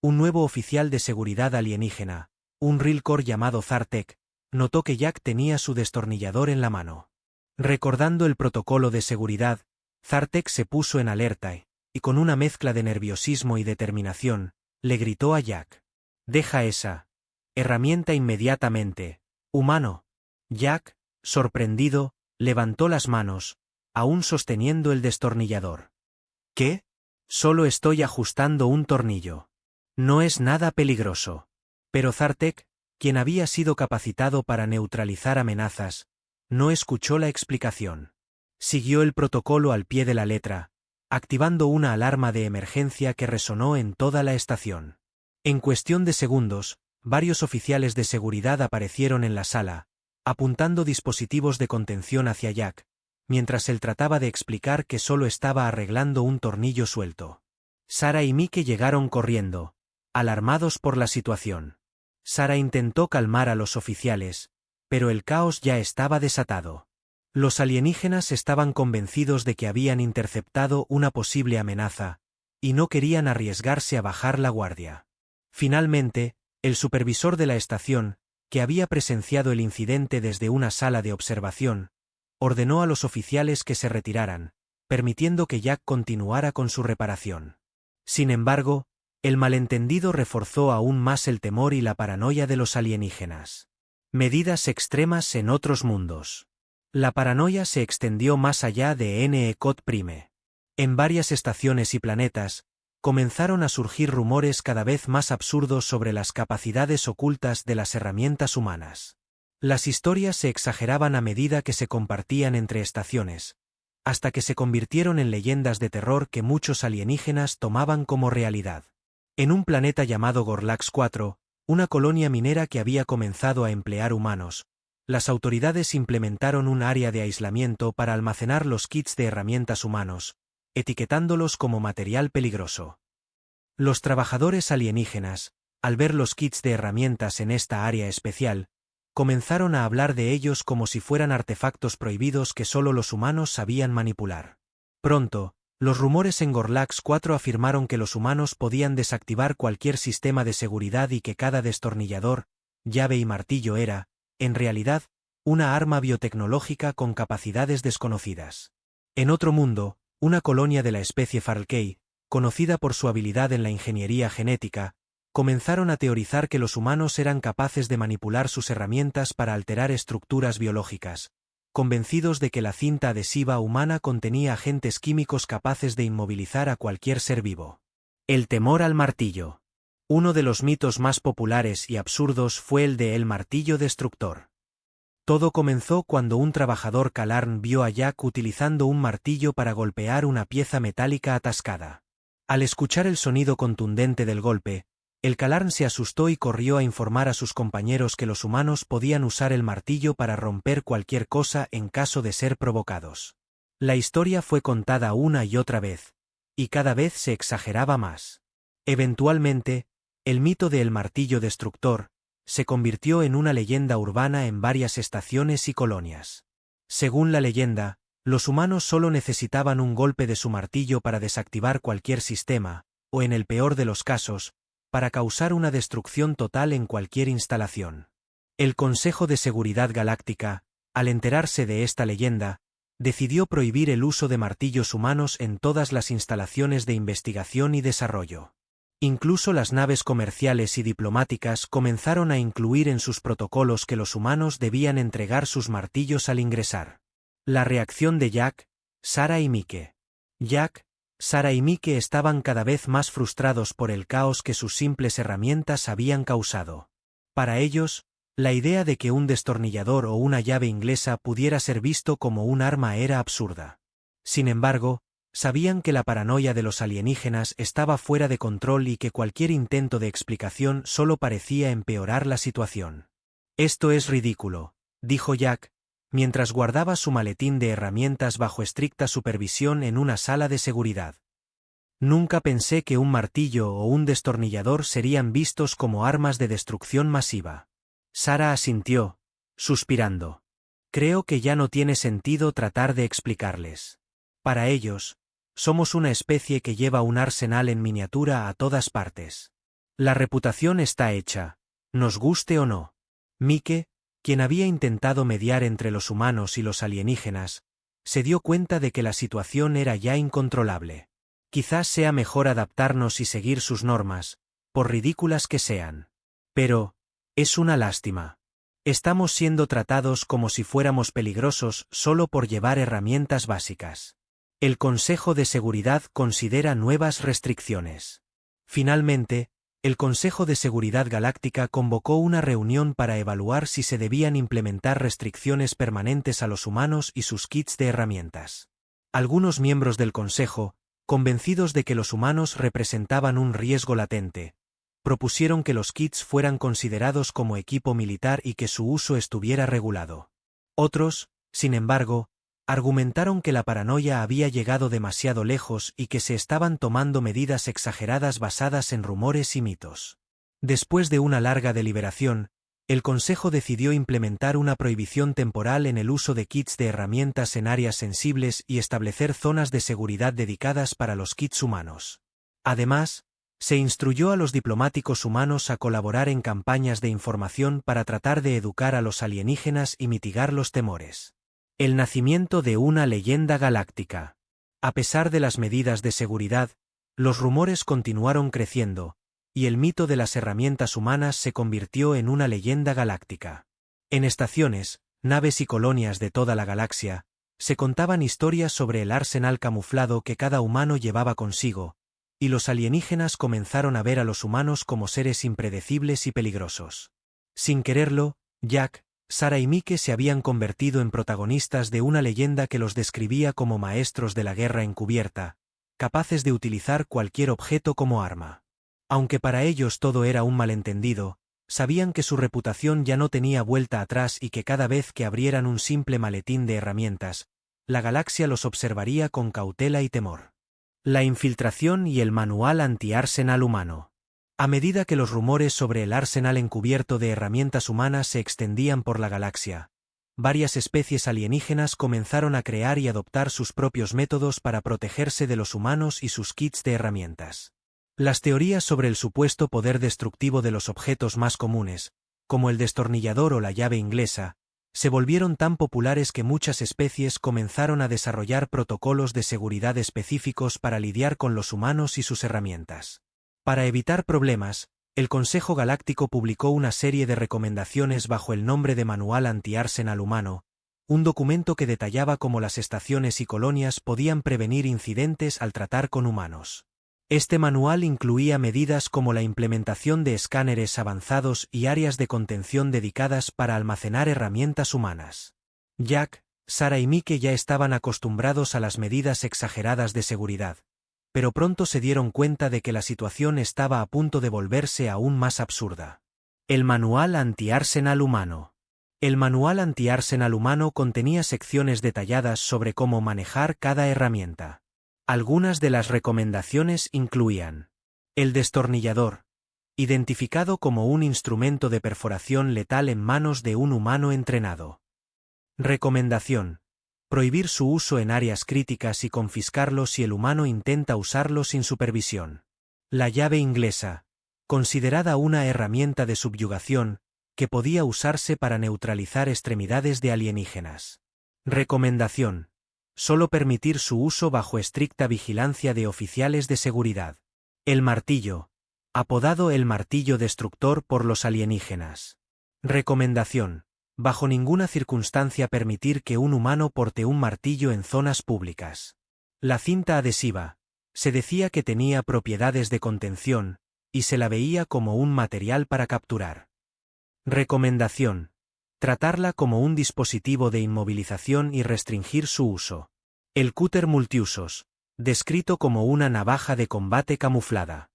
Speaker 1: un nuevo oficial de seguridad alienígena, un Rilkor llamado Zartek, notó que Jack tenía su destornillador en la mano. Recordando el protocolo de seguridad, Zartek se puso en alerta y con una mezcla de nerviosismo y determinación, le gritó a Jack: «Deja esa herramienta inmediatamente, humano». Jack, sorprendido, levantó las manos, aún sosteniendo el destornillador. «¿Qué? Solo estoy ajustando un tornillo. No es nada peligroso». Pero Zartek, quien había sido capacitado para neutralizar amenazas, no escuchó la explicación. Siguió el protocolo al pie de la letra, activando una alarma de emergencia que resonó en toda la estación. En cuestión de segundos, varios oficiales de seguridad aparecieron en la sala, apuntando dispositivos de contención hacia Jack, mientras él trataba de explicar que solo estaba arreglando un tornillo suelto. Sarah y Mike llegaron corriendo, alarmados por la situación. Sarah intentó calmar a los oficiales, pero el caos ya estaba desatado. Los alienígenas estaban convencidos de que habían interceptado una posible amenaza, y no querían arriesgarse a bajar la guardia. Finalmente, el supervisor de la estación, que había presenciado el incidente desde una sala de observación, ordenó a los oficiales que se retiraran, permitiendo que Jack continuara con su reparación. Sin embargo, el malentendido reforzó aún más el temor y la paranoia de los alienígenas. Medidas extremas en otros mundos. La paranoia se extendió más allá de Ecot Prime. En varias estaciones y planetas, comenzaron a surgir rumores cada vez más absurdos sobre las capacidades ocultas de las herramientas humanas. Las historias se exageraban a medida que se compartían entre estaciones, hasta que se convirtieron en leyendas de terror que muchos alienígenas tomaban como realidad. En un planeta llamado Gorlax 4, una colonia minera que había comenzado a emplear humanos, las autoridades implementaron un área de aislamiento para almacenar los kits de herramientas humanos, etiquetándolos como material peligroso. Los trabajadores alienígenas, al ver los kits de herramientas en esta área especial, comenzaron a hablar de ellos como si fueran artefactos prohibidos que solo los humanos sabían manipular. Pronto, los rumores en Gorlax 4 afirmaron que los humanos podían desactivar cualquier sistema de seguridad y que cada destornillador, llave y martillo era, en realidad, una arma biotecnológica con capacidades desconocidas. En otro mundo, una colonia de la especie Farlkey, conocida por su habilidad en la ingeniería genética, comenzaron a teorizar que los humanos eran capaces de manipular sus herramientas para alterar estructuras biológicas, convencidos de que la cinta adhesiva humana contenía agentes químicos capaces de inmovilizar a cualquier ser vivo. El temor al martillo. Uno de los mitos más populares y absurdos fue el de el martillo destructor. Todo comenzó cuando un trabajador Calarn vio a Jack utilizando un martillo para golpear una pieza metálica atascada. Al escuchar el sonido contundente del golpe, el Calarn se asustó y corrió a informar a sus compañeros que los humanos podían usar el martillo para romper cualquier cosa en caso de ser provocados. La historia fue contada una y otra vez, y cada vez se exageraba más. Eventualmente, el mito de el martillo destructor se convirtió en una leyenda urbana en varias estaciones y colonias. Según la leyenda, los humanos solo necesitaban un golpe de su martillo para desactivar cualquier sistema, o en el peor de los casos, para causar una destrucción total en cualquier instalación. El Consejo de Seguridad Galáctica, al enterarse de esta leyenda, decidió prohibir el uso de martillos humanos en todas las instalaciones de investigación y desarrollo. Incluso las naves comerciales y diplomáticas comenzaron a incluir en sus protocolos que los humanos debían entregar sus martillos al ingresar. La reacción de Jack, Sarah y Mike. Jack, Sarah y Mike estaban cada vez más frustrados por el caos que sus simples herramientas habían causado. Para ellos, la idea de que un destornillador o una llave inglesa pudiera ser visto como un arma era absurda. Sin embargo, sabían que la paranoia de los alienígenas estaba fuera de control y que cualquier intento de explicación solo parecía empeorar la situación. «Esto es ridículo», dijo Jack, mientras guardaba su maletín de herramientas bajo estricta supervisión en una sala de seguridad. «Nunca pensé que un martillo o un destornillador serían vistos como armas de destrucción masiva». Sarah asintió, suspirando. «Creo que ya no tiene sentido tratar de explicarles. Para ellos, somos una especie que lleva un arsenal en miniatura a todas partes. La reputación está hecha, nos guste o no». Mike, quien había intentado mediar entre los humanos y los alienígenas, se dio cuenta de que la situación era ya incontrolable. «Quizás sea mejor adaptarnos y seguir sus normas, por ridículas que sean. Pero, es una lástima. Estamos siendo tratados como si fuéramos peligrosos solo por llevar herramientas básicas». El Consejo de Seguridad considera nuevas restricciones. Finalmente, el Consejo de Seguridad Galáctica convocó una reunión para evaluar si se debían implementar restricciones permanentes a los humanos y sus kits de herramientas. Algunos miembros del Consejo, convencidos de que los humanos representaban un riesgo latente, propusieron que los kits fueran considerados como equipo militar y que su uso estuviera regulado. Otros, sin embargo, argumentaron que la paranoia había llegado demasiado lejos y que se estaban tomando medidas exageradas basadas en rumores y mitos. Después de una larga deliberación, el Consejo decidió implementar una prohibición temporal en el uso de kits de herramientas en áreas sensibles y establecer zonas de seguridad dedicadas para los kits humanos. Además, se instruyó a los diplomáticos humanos a colaborar en campañas de información para tratar de educar a los alienígenas y mitigar los temores. El nacimiento de una leyenda galáctica. A pesar de las medidas de seguridad, los rumores continuaron creciendo, y el mito de las herramientas humanas se convirtió en una leyenda galáctica. En estaciones, naves y colonias de toda la galaxia, se contaban historias sobre el arsenal camuflado que cada humano llevaba consigo, y los alienígenas comenzaron a ver a los humanos como seres impredecibles y peligrosos. Sin quererlo, Jack, Sarah y Mike se habían convertido en protagonistas de una leyenda que los describía como maestros de la guerra encubierta, capaces de utilizar cualquier objeto como arma. Aunque para ellos todo era un malentendido, sabían que su reputación ya no tenía vuelta atrás y que cada vez que abrieran un simple maletín de herramientas, la galaxia los observaría con cautela y temor. La infiltración y el manual anti-arsenal humano. A medida que los rumores sobre el arsenal encubierto de herramientas humanas se extendían por la galaxia, varias especies alienígenas comenzaron a crear y adoptar sus propios métodos para protegerse de los humanos y sus kits de herramientas. Las teorías sobre el supuesto poder destructivo de los objetos más comunes, como el destornillador o la llave inglesa, se volvieron tan populares que muchas especies comenzaron a desarrollar protocolos de seguridad específicos para lidiar con los humanos y sus herramientas. Para evitar problemas, el Consejo Galáctico publicó una serie de recomendaciones bajo el nombre de Manual Anti-Arsenal Humano, un documento que detallaba cómo las estaciones y colonias podían prevenir incidentes al tratar con humanos. Este manual incluía medidas como la implementación de escáneres avanzados y áreas de contención dedicadas para almacenar herramientas humanas. Jack, Sarah y Mike ya estaban acostumbrados a las medidas exageradas de seguridad, pero pronto se dieron cuenta de que la situación estaba a punto de volverse aún más absurda. El manual anti-Arsenal humano. El manual anti-Arsenal humano contenía secciones detalladas sobre cómo manejar cada herramienta. Algunas de las recomendaciones incluían: el destornillador, identificado como un instrumento de perforación letal en manos de un humano entrenado. Recomendación: prohibir su uso en áreas críticas y confiscarlo si el humano intenta usarlo sin supervisión. La llave inglesa, considerada una herramienta de subyugación, que podía usarse para neutralizar extremidades de alienígenas. Recomendación: solo permitir su uso bajo estricta vigilancia de oficiales de seguridad. El martillo, apodado el martillo destructor por los alienígenas. Recomendación: bajo ninguna circunstancia permitir que un humano porte un martillo en zonas públicas. La cinta adhesiva, se decía que tenía propiedades de contención, y se la veía como un material para capturar. Recomendación: tratarla como un dispositivo de inmovilización y restringir su uso. El cúter multiusos, descrito como una navaja de combate camuflada.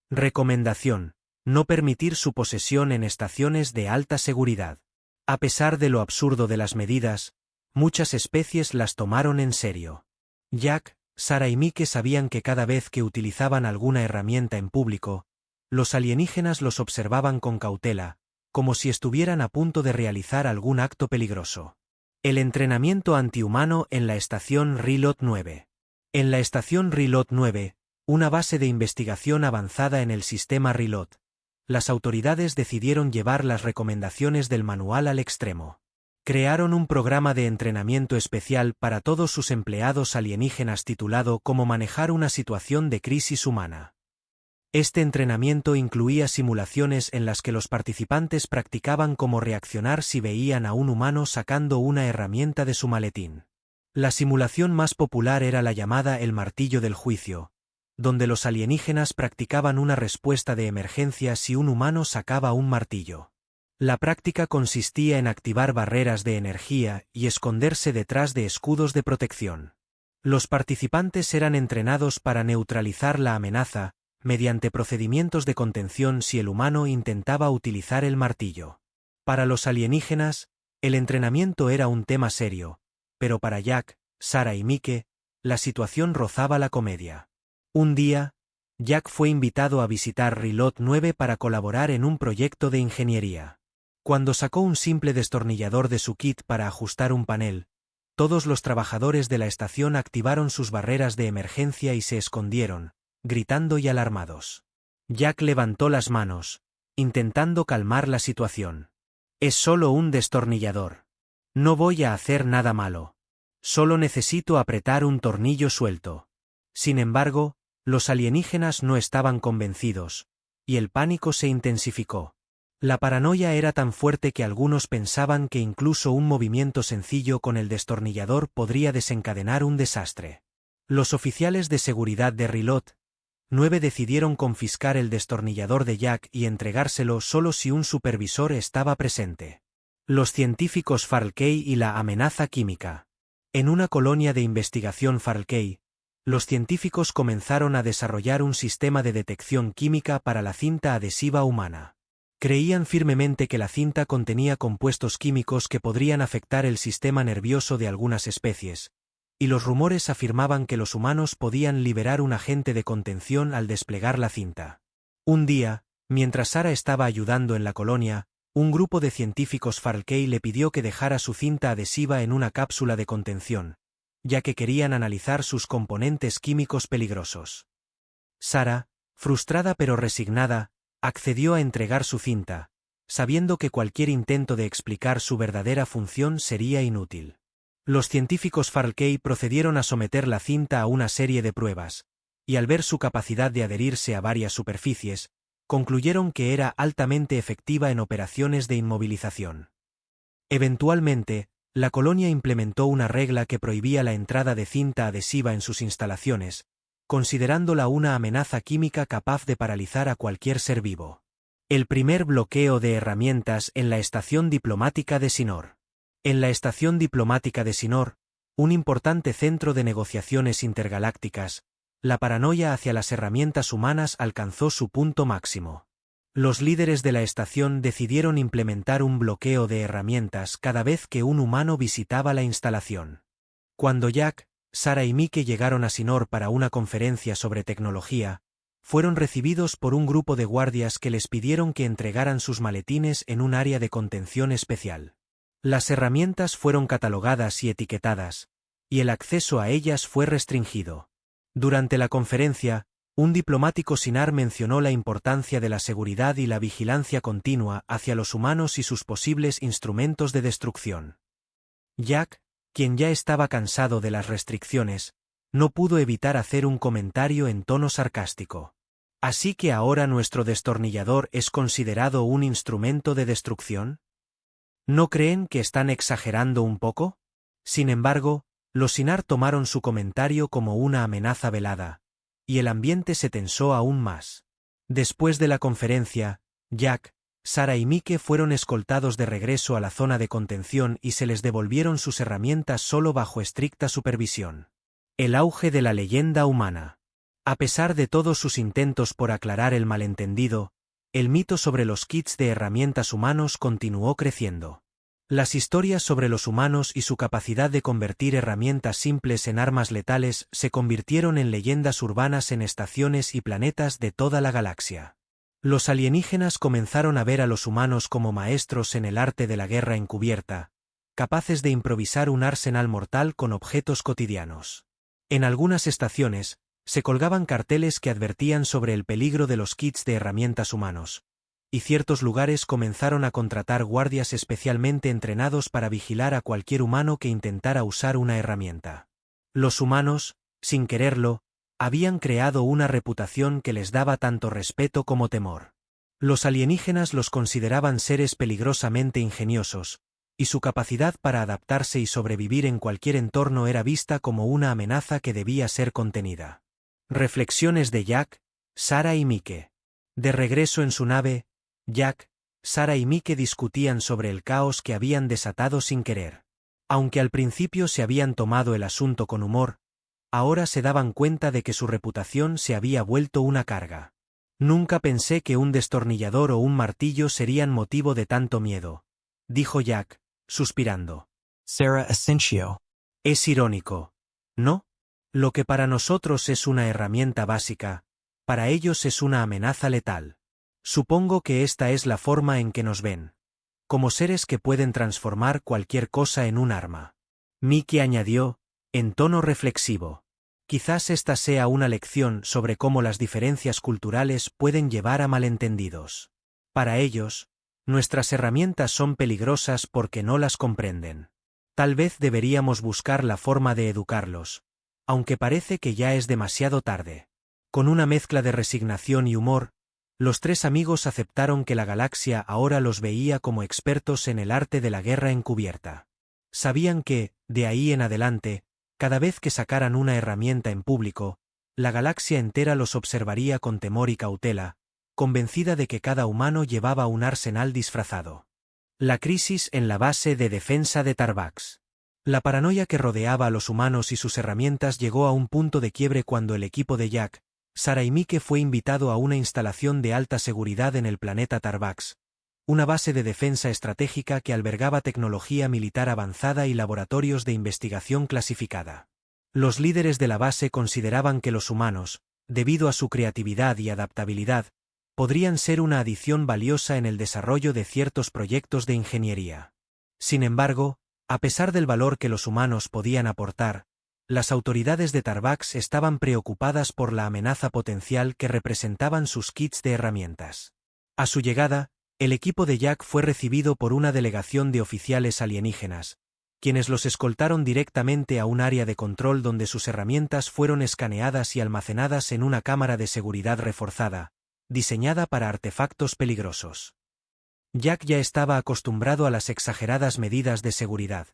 Speaker 1: Recomendación: no permitir su posesión en estaciones de alta seguridad. A pesar de lo absurdo de las medidas, muchas especies las tomaron en serio. Jack, Sarah y Mike sabían que cada vez que utilizaban alguna herramienta en público, los alienígenas los observaban con cautela, como si estuvieran a punto de realizar algún acto peligroso. El entrenamiento antihumano en la estación Rilot 9. En la estación Rilot 9, una base de investigación avanzada en el sistema Rilot, las autoridades decidieron llevar las recomendaciones del manual al extremo. Crearon un programa de entrenamiento especial para todos sus empleados alienígenas titulado Cómo manejar una situación de crisis humana. Este entrenamiento incluía simulaciones en las que los participantes practicaban cómo reaccionar si veían a un humano sacando una herramienta de su maletín. La simulación más popular era la llamada el martillo del juicio, donde los alienígenas practicaban una respuesta de emergencia si un humano sacaba un martillo. La práctica consistía en activar barreras de energía y esconderse detrás de escudos de protección. Los participantes eran entrenados para neutralizar la amenaza mediante procedimientos de contención si el humano intentaba utilizar el martillo. Para los alienígenas, el entrenamiento era un tema serio, pero para Jack, Sarah y Mike, la situación rozaba la comedia. Un día, Jack fue invitado a visitar Rilot 9 para colaborar en un proyecto de ingeniería. Cuando sacó un simple destornillador de su kit para ajustar un panel, todos los trabajadores de la estación activaron sus barreras de emergencia y se escondieron, gritando y alarmados. Jack levantó las manos, intentando calmar la situación. «Es solo un destornillador. No voy a hacer nada malo. Solo necesito apretar un tornillo suelto». Sin embargo, los alienígenas no estaban convencidos, y el pánico se intensificó. La paranoia era tan fuerte que algunos pensaban que incluso un movimiento sencillo con el destornillador podría desencadenar un desastre. Los oficiales de seguridad de Rilot 9 decidieron confiscar el destornillador de Jack y entregárselo solo si un supervisor estaba presente. Los científicos Farley y la amenaza química. En una colonia de investigación Farley, los científicos comenzaron a desarrollar un sistema de detección química para la cinta adhesiva humana. Creían firmemente que la cinta contenía compuestos químicos que podrían afectar el sistema nervioso de algunas especies, y los rumores afirmaban que los humanos podían liberar un agente de contención al desplegar la cinta. Un día, mientras Sarah estaba ayudando en la colonia, un grupo de científicos Farley le pidió que dejara su cinta adhesiva en una cápsula de contención, ya que querían analizar sus componentes químicos peligrosos. Sarah, frustrada pero resignada, accedió a entregar su cinta, sabiendo que cualquier intento de explicar su verdadera función sería inútil. Los científicos Farley procedieron a someter la cinta a una serie de pruebas, y al ver su capacidad de adherirse a varias superficies, concluyeron que era altamente efectiva en operaciones de inmovilización. Eventualmente, La colonia implementó una regla que prohibía la entrada de cinta adhesiva en sus instalaciones, considerándola una amenaza química capaz de paralizar a cualquier ser vivo. El primer bloqueo de herramientas en la estación diplomática de Sinor. En la estación diplomática de Sinor, un importante centro de negociaciones intergalácticas, la paranoia hacia las herramientas humanas alcanzó su punto máximo. Los líderes de la estación decidieron implementar un bloqueo de herramientas cada vez que un humano visitaba la instalación. Cuando Jack, Sarah y Mike llegaron a Sinor para una conferencia sobre tecnología, fueron recibidos por un grupo de guardias que les pidieron que entregaran sus maletines en un área de contención especial. Las herramientas fueron catalogadas y etiquetadas, y el acceso a ellas fue restringido. Durante la conferencia, un diplomático Sinar mencionó la importancia de la seguridad y la vigilancia continua hacia los humanos y sus posibles instrumentos de destrucción. Jack, quien ya estaba cansado de las restricciones, no pudo evitar hacer un comentario en tono sarcástico. ¿Así que ahora nuestro destornillador es considerado un instrumento de destrucción? ¿No creen que están exagerando un poco? Sin embargo, los Sinar tomaron su comentario como una amenaza velada, y el ambiente se tensó aún más. Después de la conferencia, Jack, Sarah y Mike fueron escoltados de regreso a la zona de contención y se les devolvieron sus herramientas solo bajo estricta supervisión. El auge de la leyenda humana. A pesar de todos sus intentos por aclarar el malentendido, el mito sobre los kits de herramientas humanos continuó creciendo. Las historias sobre los humanos y su capacidad de convertir herramientas simples en armas letales se convirtieron en leyendas urbanas en estaciones y planetas de toda la galaxia. Los alienígenas comenzaron a ver a los humanos como maestros en el arte de la guerra encubierta, capaces de improvisar un arsenal mortal con objetos cotidianos. En algunas estaciones, se colgaban carteles que advertían sobre el peligro de los kits de herramientas humanos, y ciertos lugares comenzaron a contratar guardias especialmente entrenados para vigilar a cualquier humano que intentara usar una herramienta. Los humanos, sin quererlo, habían creado una reputación que les daba tanto respeto como temor. Los alienígenas los consideraban seres peligrosamente ingeniosos, y su capacidad para adaptarse y sobrevivir en cualquier entorno era vista como una amenaza que debía ser contenida. Reflexiones de Jack, Sarah y Mike. De regreso en su nave, Jack, Sarah y Mike discutían sobre el caos que habían desatado sin querer. Aunque al principio se habían tomado el asunto con humor, ahora se daban cuenta de que su reputación se había vuelto una carga. Nunca pensé que un destornillador o un martillo serían motivo de tanto miedo, dijo Jack, suspirando.
Speaker 2: Sarah Asensio.
Speaker 1: Es irónico, ¿no? Lo que para nosotros es una herramienta básica, para ellos es una amenaza letal. Supongo que esta es la forma en que nos ven. Como seres que pueden transformar cualquier cosa en un arma. Mickey añadió, en tono reflexivo. Quizás esta sea una lección sobre cómo las diferencias culturales pueden llevar a malentendidos. Para ellos, nuestras herramientas son peligrosas porque no las comprenden. Tal vez deberíamos buscar la forma de educarlos, aunque parece que ya es demasiado tarde. Con una mezcla de resignación y humor, los tres amigos aceptaron que la galaxia ahora los veía como expertos en el arte de la guerra encubierta. Sabían que, de ahí en adelante, cada vez que sacaran una herramienta en público, la galaxia entera los observaría con temor y cautela, convencida de que cada humano llevaba un arsenal disfrazado. La crisis en la base de defensa de Tarvax. La paranoia que rodeaba a los humanos y sus herramientas llegó a un punto de quiebre cuando el equipo de Jack, Sarah y Mike fue invitado a una instalación de alta seguridad en el planeta Tarvax, una base de defensa estratégica que albergaba tecnología militar avanzada y laboratorios de investigación clasificada. Los líderes de la base consideraban que los humanos, debido a su creatividad y adaptabilidad, podrían ser una adición valiosa en el desarrollo de ciertos proyectos de ingeniería. Sin embargo, a pesar del valor que los humanos podían aportar, las autoridades de Tarvax estaban preocupadas por la amenaza potencial que representaban sus kits de herramientas. A su llegada, el equipo de Jack fue recibido por una delegación de oficiales alienígenas, quienes los escoltaron directamente a un área de control donde sus herramientas fueron escaneadas y almacenadas en una cámara de seguridad reforzada, diseñada para artefactos peligrosos. Jack ya estaba acostumbrado a las exageradas medidas de seguridad,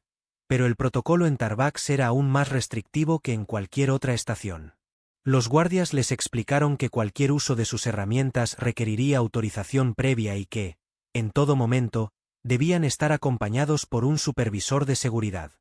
Speaker 1: pero el protocolo en Tarvax era aún más restrictivo que en cualquier otra estación. Los guardias les explicaron que cualquier uso de sus herramientas requeriría autorización previa y que, en todo momento, debían estar acompañados por un supervisor de seguridad.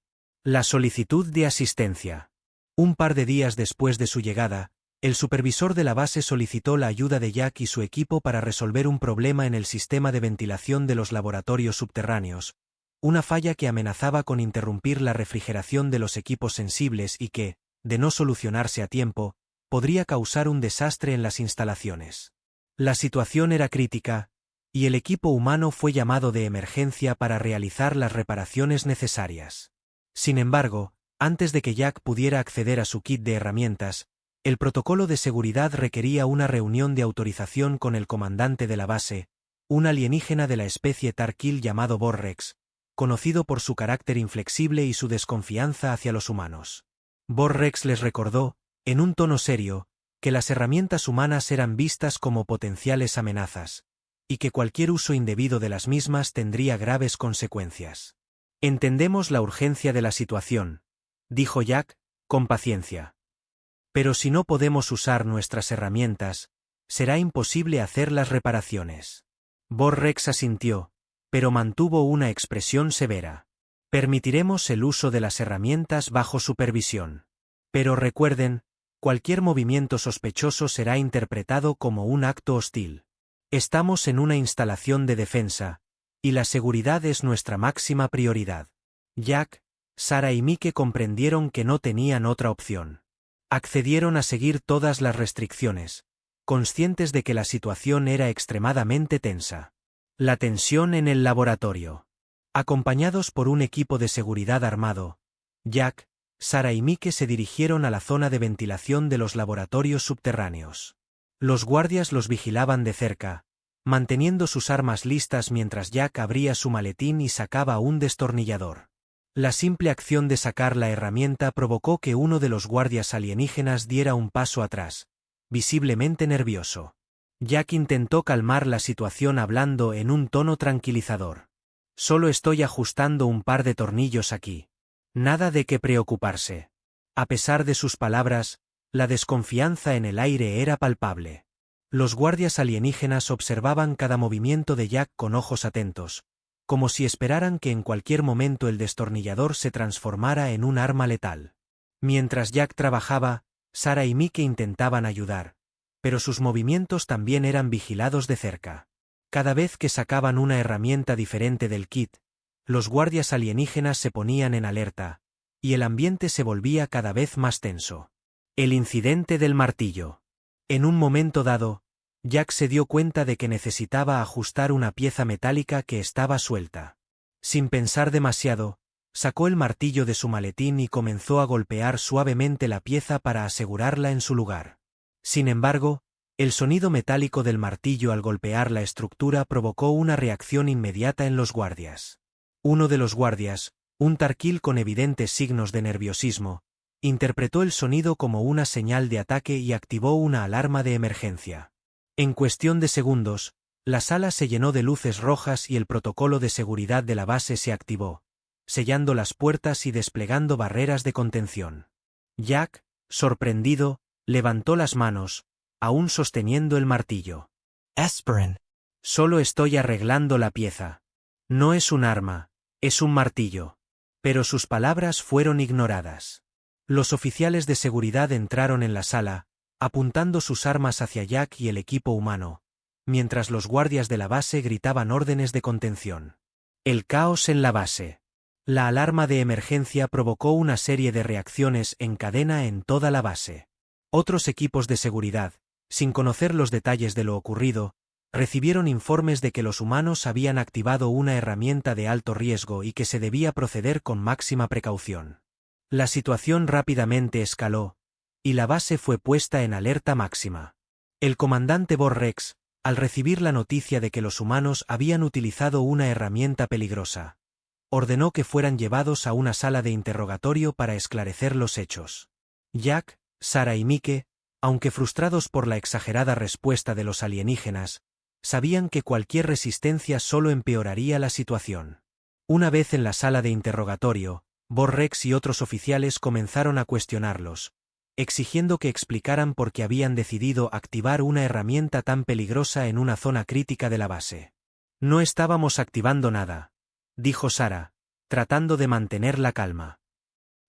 Speaker 1: La solicitud de asistencia. Un par de días después de su llegada, el supervisor de la base solicitó la ayuda de Jack y su equipo para resolver un problema en el sistema de ventilación de los laboratorios subterráneos, una falla que amenazaba con interrumpir la refrigeración de los equipos sensibles y que, de no solucionarse a tiempo, podría causar un desastre en las instalaciones. La situación era crítica, y el equipo humano fue llamado de emergencia para realizar las reparaciones necesarias. Sin embargo, antes de que Jack pudiera acceder a su kit de herramientas, el protocolo de seguridad requería una reunión de autorización con el comandante de la base, un alienígena de la especie Tarkil llamado Borrex, conocido por su carácter inflexible y su desconfianza hacia los humanos. Borrex les recordó, en un tono serio, que las herramientas humanas eran vistas como potenciales amenazas, y que cualquier uso indebido de las mismas tendría graves consecuencias. «Entendemos la urgencia de la situación», dijo Jack, con paciencia. «Pero si no podemos usar nuestras herramientas, será imposible hacer las reparaciones». Borrex asintió, pero mantuvo una expresión severa. «Permitiremos el uso de las herramientas bajo supervisión. Pero recuerden, cualquier movimiento sospechoso será interpretado como un acto hostil. Estamos en una instalación de defensa, y la seguridad es nuestra máxima prioridad». Jack, Sarah y Mike comprendieron que no tenían otra opción. Accedieron a seguir todas las restricciones, conscientes de que la situación era extremadamente tensa. La tensión en el laboratorio. Acompañados por un equipo de seguridad armado, Jack, Sarah y Mike se dirigieron a la zona de ventilación de los laboratorios subterráneos. Los guardias los vigilaban de cerca, manteniendo sus armas listas mientras Jack abría su maletín y sacaba un destornillador. La simple acción de sacar la herramienta provocó que uno de los guardias alienígenas diera un paso atrás, visiblemente nervioso. Jack intentó calmar la situación hablando en un tono tranquilizador. «Solo estoy ajustando un par de tornillos aquí. Nada de qué preocuparse». A pesar de sus palabras, la desconfianza en el aire era palpable. Los guardias alienígenas observaban cada movimiento de Jack con ojos atentos, como si esperaran que en cualquier momento el destornillador se transformara en un arma letal. Mientras Jack trabajaba, Sarah y Mike intentaban ayudar, pero sus movimientos también eran vigilados de cerca. Cada vez que sacaban una herramienta diferente del kit, los guardias alienígenas se ponían en alerta, y el ambiente se volvía cada vez más tenso. El incidente del martillo. En un momento dado, Jack se dio cuenta de que necesitaba ajustar una pieza metálica que estaba suelta. Sin pensar demasiado, sacó el martillo de su maletín y comenzó a golpear suavemente la pieza para asegurarla en su lugar. Sin embargo, el sonido metálico del martillo al golpear la estructura provocó una reacción inmediata en los guardias. Uno de los guardias, un Tarkil con evidentes signos de nerviosismo, interpretó el sonido como una señal de ataque y activó una alarma de emergencia. En cuestión de segundos, la sala se llenó de luces rojas y el protocolo de seguridad de la base se activó, sellando las puertas y desplegando barreras de contención. Jack, sorprendido, levantó las manos, aún sosteniendo el martillo.
Speaker 2: Esperin.
Speaker 1: «Solo estoy arreglando la pieza. No es un arma, es un martillo». Pero sus palabras fueron ignoradas. Los oficiales de seguridad entraron en la sala, apuntando sus armas hacia Jack y el equipo humano, mientras los guardias de la base gritaban órdenes de contención. El caos en la base. La alarma de emergencia provocó una serie de reacciones en cadena en toda la base. Otros equipos de seguridad, sin conocer los detalles de lo ocurrido, recibieron informes de que los humanos habían activado una herramienta de alto riesgo y que se debía proceder con máxima precaución. La situación rápidamente escaló, y la base fue puesta en alerta máxima. El comandante Borrex, al recibir la noticia de que los humanos habían utilizado una herramienta peligrosa, ordenó que fueran llevados a una sala de interrogatorio para esclarecer los hechos. Jack, Sarah y Mike, aunque frustrados por la exagerada respuesta de los alienígenas, sabían que cualquier resistencia solo empeoraría la situación. Una vez en la sala de interrogatorio, Borrex y otros oficiales comenzaron a cuestionarlos, exigiendo que explicaran por qué habían decidido activar una herramienta tan peligrosa en una zona crítica de la base. No estábamos activando nada, dijo Sarah, tratando de mantener la calma.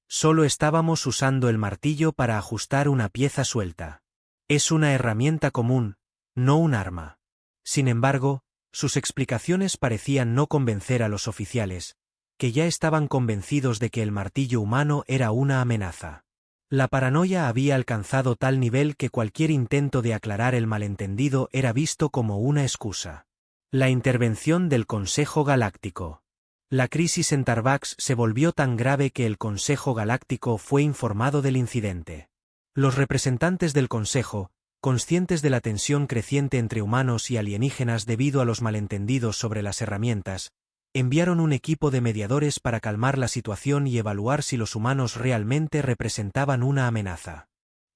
Speaker 1: Solo estábamos usando el martillo para ajustar una pieza suelta. Es una herramienta común, no un arma. Sin embargo, sus explicaciones parecían no convencer a los oficiales, que ya estaban convencidos de que el martillo humano era una amenaza. La paranoia había alcanzado tal nivel que cualquier intento de aclarar el malentendido era visto como una excusa. La intervención del Consejo Galáctico. La crisis en Tarvax se volvió tan grave que el Consejo Galáctico fue informado del incidente. Los representantes del Consejo, conscientes de la tensión creciente entre humanos y alienígenas debido a los malentendidos sobre las herramientas, enviaron un equipo de mediadores para calmar la situación y evaluar si los humanos realmente representaban una amenaza.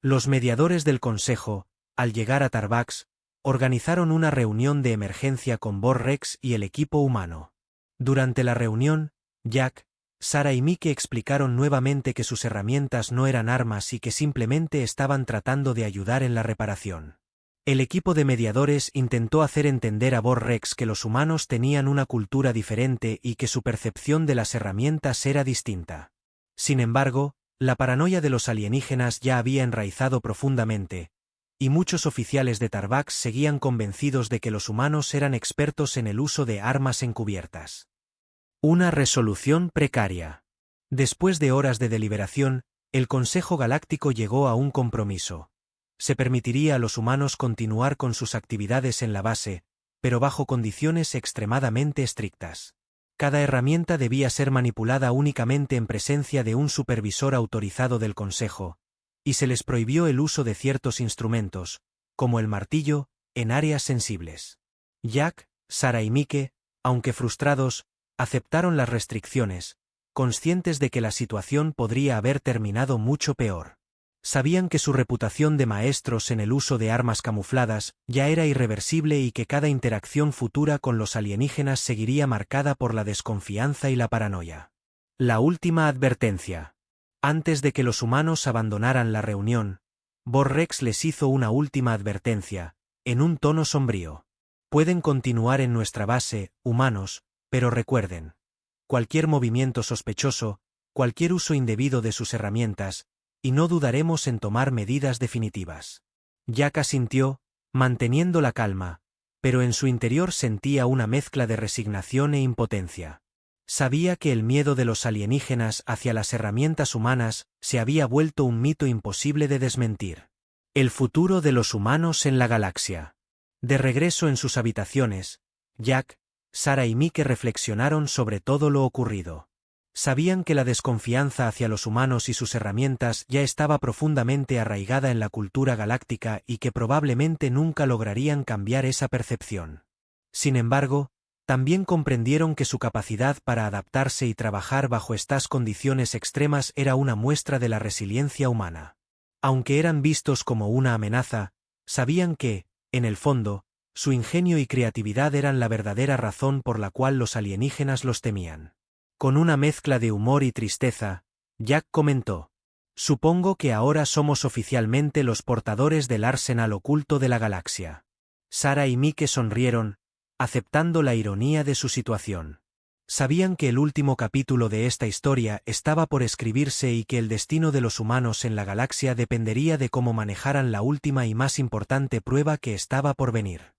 Speaker 1: Los mediadores del Consejo, al llegar a Tarvax, organizaron una reunión de emergencia con Borrex y el equipo humano. Durante la reunión, Jack, Sarah y Mike explicaron nuevamente que sus herramientas no eran armas y que simplemente estaban tratando de ayudar en la reparación. El equipo de mediadores intentó hacer entender a Borrex que los humanos tenían una cultura diferente y que su percepción de las herramientas era distinta. Sin embargo, la paranoia de los alienígenas ya había enraizado profundamente, y muchos oficiales de Tarvax seguían convencidos de que los humanos eran expertos en el uso de armas encubiertas. Una resolución precaria. Después de horas de deliberación, el Consejo Galáctico llegó a un compromiso. Se permitiría a los humanos continuar con sus actividades en la base, pero bajo condiciones extremadamente estrictas. Cada herramienta debía ser manipulada únicamente en presencia de un supervisor autorizado del Consejo, y se les prohibió el uso de ciertos instrumentos, como el martillo, en áreas sensibles. Jack, Sarah y Mike, aunque frustrados, aceptaron las restricciones, conscientes de que la situación podría haber terminado mucho peor. Sabían que su reputación de maestros en el uso de armas camufladas ya era irreversible y que cada interacción futura con los alienígenas seguiría marcada por la desconfianza y la paranoia. La última advertencia. Antes de que los humanos abandonaran la reunión, Borrex les hizo una última advertencia, en un tono sombrío. Pueden continuar en nuestra base, humanos, pero recuerden. Cualquier movimiento sospechoso, cualquier uso indebido de sus herramientas, y no dudaremos en tomar medidas definitivas. Jack asintió, manteniendo la calma, pero en su interior sentía una mezcla de resignación e impotencia. Sabía que el miedo de los alienígenas hacia las herramientas humanas se había vuelto un mito imposible de desmentir. El futuro de los humanos en la galaxia. De regreso en sus habitaciones, Jack, Sarah y Mike reflexionaron sobre todo lo ocurrido. Sabían que la desconfianza hacia los humanos y sus herramientas ya estaba profundamente arraigada en la cultura galáctica y que probablemente nunca lograrían cambiar esa percepción. Sin embargo, también comprendieron que su capacidad para adaptarse y trabajar bajo estas condiciones extremas era una muestra de la resiliencia humana. Aunque eran vistos como una amenaza, sabían que, en el fondo, su ingenio y creatividad eran la verdadera razón por la cual los alienígenas los temían. Con una mezcla de humor y tristeza, Jack comentó: «Supongo que ahora somos oficialmente los portadores del arsenal oculto de la galaxia». Sarah y Mike sonrieron, aceptando la ironía de su situación. Sabían que el último capítulo de esta historia estaba por escribirse y que el destino de los humanos en la galaxia dependería de cómo manejaran la última y más importante prueba que estaba por venir.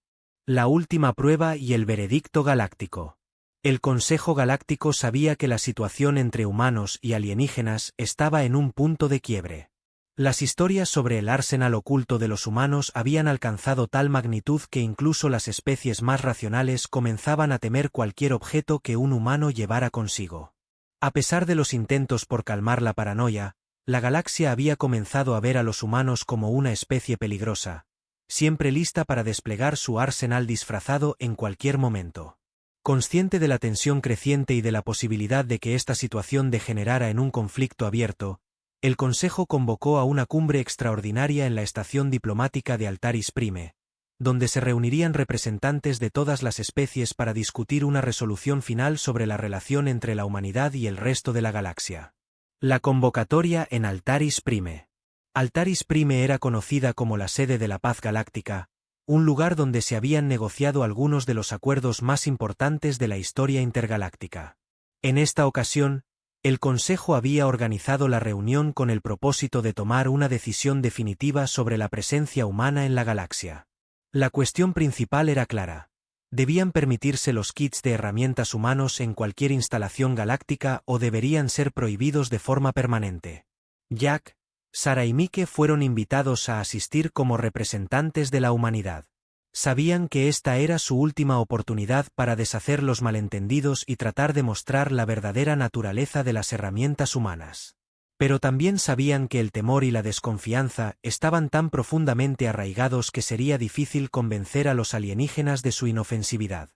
Speaker 1: La última prueba y el veredicto galáctico. El Consejo Galáctico sabía que la situación entre humanos y alienígenas estaba en un punto de quiebre. Las historias sobre el arsenal oculto de los humanos habían alcanzado tal magnitud que incluso las especies más racionales comenzaban a temer cualquier objeto que un humano llevara consigo. A pesar de los intentos por calmar la paranoia, la galaxia había comenzado a ver a los humanos como una especie peligrosa, siempre lista para desplegar su arsenal disfrazado en cualquier momento. Consciente de la tensión creciente y de la posibilidad de que esta situación degenerara en un conflicto abierto, el Consejo convocó a una cumbre extraordinaria en la estación diplomática de Altaris Prime, donde se reunirían representantes de todas las especies para discutir una resolución final sobre la relación entre la humanidad y el resto de la galaxia. La convocatoria en Altaris Prime. Altaris Prime era conocida como la sede de la paz galáctica, un lugar donde se habían negociado algunos de los acuerdos más importantes de la historia intergaláctica. En esta ocasión, el Consejo había organizado la reunión con el propósito de tomar una decisión definitiva sobre la presencia humana en la galaxia. La cuestión principal era clara. ¿Debían permitirse los kits de herramientas humanos en cualquier instalación galáctica o deberían ser prohibidos de forma permanente? Jack, Sarah y Mike fueron invitados a asistir como representantes de la humanidad. Sabían que esta era su última oportunidad para deshacer los malentendidos y tratar de mostrar la verdadera naturaleza de las herramientas humanas. Pero también sabían que el temor y la desconfianza estaban tan profundamente arraigados que sería difícil convencer a los alienígenas de su inofensividad.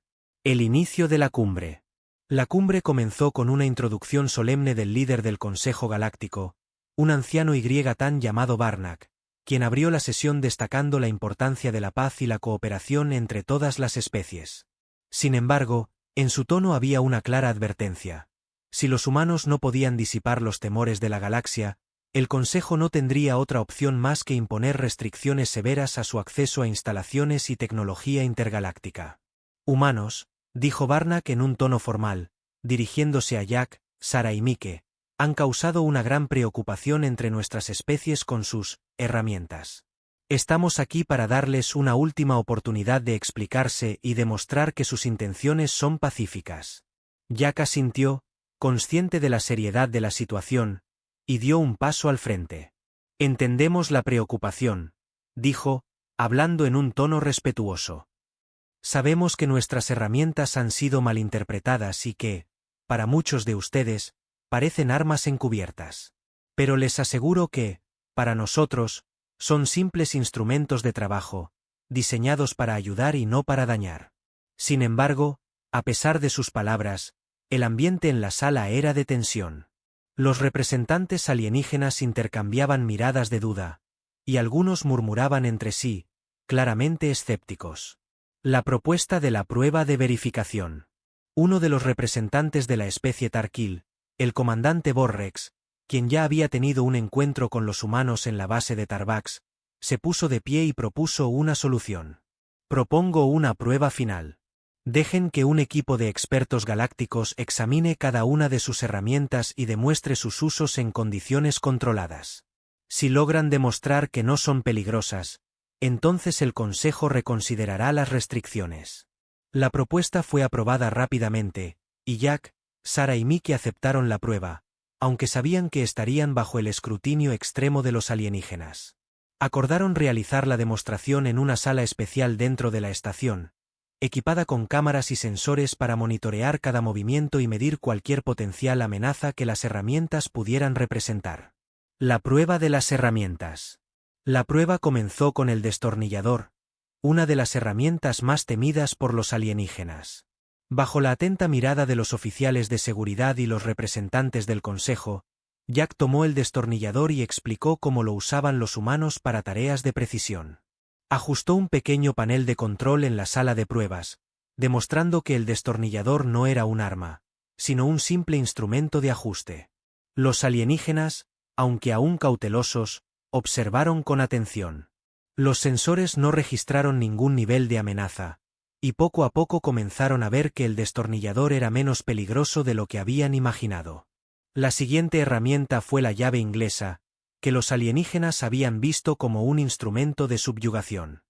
Speaker 1: El inicio de la cumbre. La cumbre comenzó con una introducción solemne del líder del Consejo Galáctico, un anciano tan llamado Barnack, quien abrió la sesión destacando la importancia de la paz y la cooperación entre todas las especies. Sin embargo, en su tono había una clara advertencia. Si los humanos no podían disipar los temores de la galaxia, el Consejo no tendría otra opción más que imponer restricciones severas a su acceso a instalaciones y tecnología intergaláctica. Humanos, dijo Barnack en un tono formal, dirigiéndose a Jack, Sarah y Mike, han causado una gran preocupación entre nuestras especies con sus herramientas. Estamos aquí para darles una última oportunidad de explicarse y demostrar que sus intenciones son pacíficas. Jack asintió, consciente de la seriedad de la situación, y dio un paso al frente. Entendemos la preocupación, dijo, hablando en un tono respetuoso. Sabemos que nuestras herramientas han sido malinterpretadas y que, para muchos de ustedes, parecen armas encubiertas. Pero les aseguro que, para nosotros, son simples instrumentos de trabajo, diseñados para ayudar y no para dañar. Sin embargo, a pesar de sus palabras, el ambiente en la sala era de tensión. Los representantes alienígenas intercambiaban miradas de duda, y algunos murmuraban entre sí, claramente escépticos. La propuesta de la prueba de verificación. Uno de los representantes de la especie Tarkil, el comandante Borrex, quien ya había tenido un encuentro con los humanos en la base de Tarbax, se puso de pie y propuso una solución. Propongo una prueba final. Dejen que un equipo de expertos galácticos examine cada una de sus herramientas y demuestre sus usos en condiciones controladas. Si logran demostrar que no son peligrosas, entonces el Consejo reconsiderará las restricciones. La propuesta fue aprobada rápidamente, y Jack, Sarah y Mike aceptaron la prueba, aunque sabían que estarían bajo el escrutinio extremo de los alienígenas. Acordaron realizar la demostración en una sala especial dentro de la estación, equipada con cámaras y sensores para monitorear cada movimiento y medir cualquier potencial amenaza que las herramientas pudieran representar. La prueba de las herramientas. La prueba comenzó con el destornillador, una de las herramientas más temidas por los alienígenas. Bajo la atenta mirada de los oficiales de seguridad y los representantes del Consejo, Jack tomó el destornillador y explicó cómo lo usaban los humanos para tareas de precisión. Ajustó un pequeño panel de control en la sala de pruebas, demostrando que el destornillador no era un arma, sino un simple instrumento de ajuste. Los alienígenas, aunque aún cautelosos, observaron con atención. Los sensores no registraron ningún nivel de amenaza, y poco a poco comenzaron a ver que el destornillador era menos peligroso de lo que habían imaginado. La siguiente herramienta fue la llave inglesa, que los alienígenas habían visto como un instrumento de subyugación.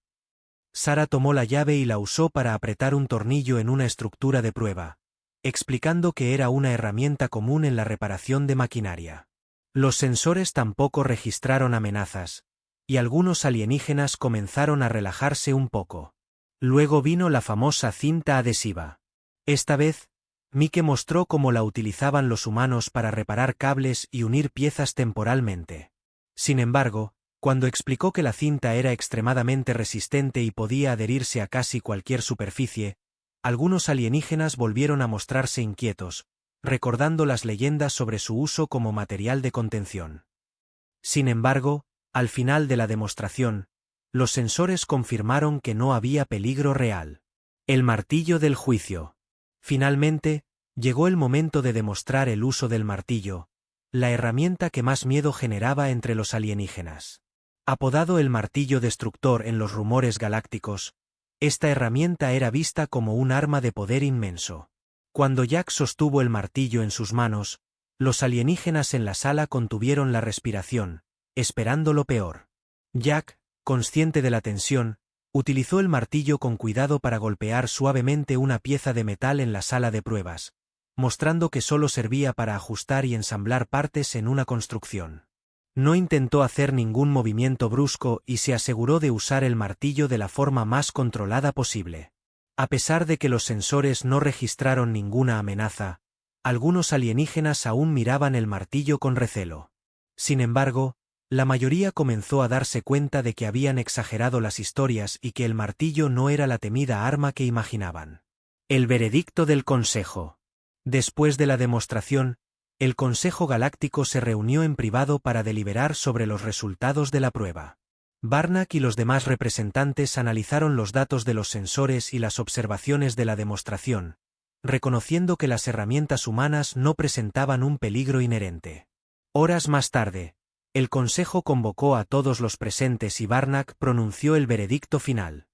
Speaker 1: Sarah tomó la llave y la usó para apretar un tornillo en una estructura de prueba, explicando que era una herramienta común en la reparación de maquinaria. Los sensores tampoco registraron amenazas, y algunos alienígenas comenzaron a relajarse un poco. Luego vino la famosa cinta adhesiva. Esta vez, Mike mostró cómo la utilizaban los humanos para reparar cables y unir piezas temporalmente. Sin embargo, cuando explicó que la cinta era extremadamente resistente y podía adherirse a casi cualquier superficie, algunos alienígenas volvieron a mostrarse inquietos, recordando las leyendas sobre su uso como material de contención. Sin embargo, al final de la demostración, los sensores confirmaron que no había peligro real. El martillo del juicio. Finalmente, llegó el momento de demostrar el uso del martillo, la herramienta que más miedo generaba entre los alienígenas. Apodado el martillo destructor en los rumores galácticos, esta herramienta era vista como un arma de poder inmenso. Cuando Jack sostuvo el martillo en sus manos, los alienígenas en la sala contuvieron la respiración, esperando lo peor. Jack, consciente de la tensión, utilizó el martillo con cuidado para golpear suavemente una pieza de metal en la sala de pruebas, mostrando que solo servía para ajustar y ensamblar partes en una construcción. No intentó hacer ningún movimiento brusco y se aseguró de usar el martillo de la forma más controlada posible. A pesar de que los sensores no registraron ninguna amenaza, algunos alienígenas aún miraban el martillo con recelo. Sin embargo, la mayoría comenzó a darse cuenta de que habían exagerado las historias y que el martillo no era la temida arma que imaginaban. El veredicto del Consejo. Después de la demostración, el Consejo Galáctico se reunió en privado para deliberar sobre los resultados de la prueba. Barnack y los demás representantes analizaron los datos de los sensores y las observaciones de la demostración, reconociendo que las herramientas humanas no presentaban un peligro inherente. Horas más tarde, el Consejo convocó a todos los presentes y Barnack pronunció el veredicto final.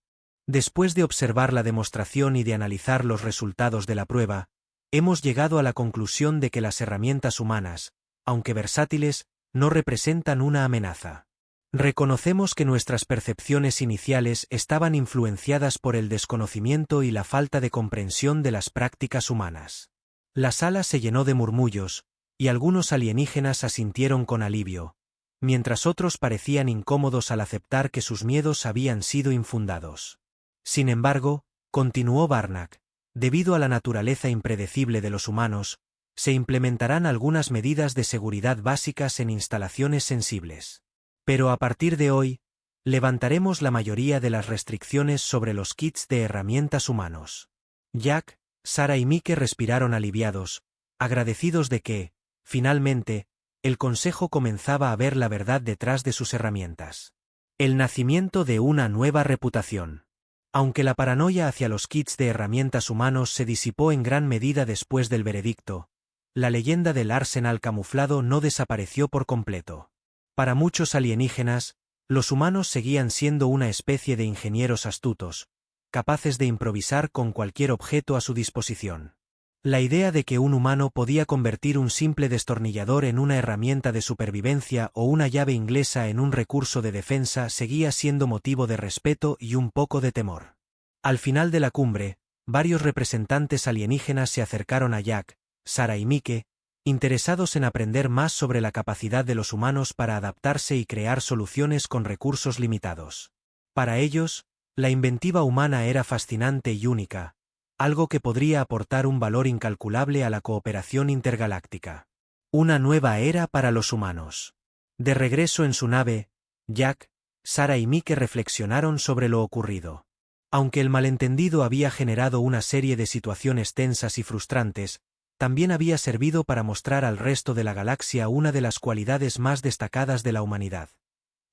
Speaker 1: Después de observar la demostración y de analizar los resultados de la prueba, hemos llegado a la conclusión de que las herramientas humanas, aunque versátiles, no representan una amenaza. Reconocemos que nuestras percepciones iniciales estaban influenciadas por el desconocimiento y la falta de comprensión de las prácticas humanas. La sala se llenó de murmullos, y algunos alienígenas asintieron con alivio, mientras otros parecían incómodos al aceptar que sus miedos habían sido infundados. Sin embargo, continuó Barnack, debido a la naturaleza impredecible de los humanos, se implementarán algunas medidas de seguridad básicas en instalaciones sensibles. Pero a partir de hoy, levantaremos la mayoría de las restricciones sobre los kits de herramientas humanos. Jack, Sarah y Mike respiraron aliviados, agradecidos de que, finalmente, el Consejo comenzaba a ver la verdad detrás de sus herramientas. El nacimiento de una nueva reputación. Aunque la paranoia hacia los kits de herramientas humanos se disipó en gran medida después del veredicto, la leyenda del arsenal camuflado no desapareció por completo. Para muchos alienígenas, los humanos seguían siendo una especie de ingenieros astutos, capaces de improvisar con cualquier objeto a su disposición. La idea de que un humano podía convertir un simple destornillador en una herramienta de supervivencia o una llave inglesa en un recurso de defensa seguía siendo motivo de respeto y un poco de temor. Al final de la cumbre, varios representantes alienígenas se acercaron a Jack, Sarah y Mike, interesados en aprender más sobre la capacidad de los humanos para adaptarse y crear soluciones con recursos limitados. Para ellos, la inventiva humana era fascinante y única, algo que podría aportar un valor incalculable a la cooperación intergaláctica. Una nueva era para los humanos. De regreso en su nave, Jack, Sarah y Mike reflexionaron sobre lo ocurrido. Aunque el malentendido había generado una serie de situaciones tensas y frustrantes, también había servido para mostrar al resto de la galaxia una de las cualidades más destacadas de la humanidad: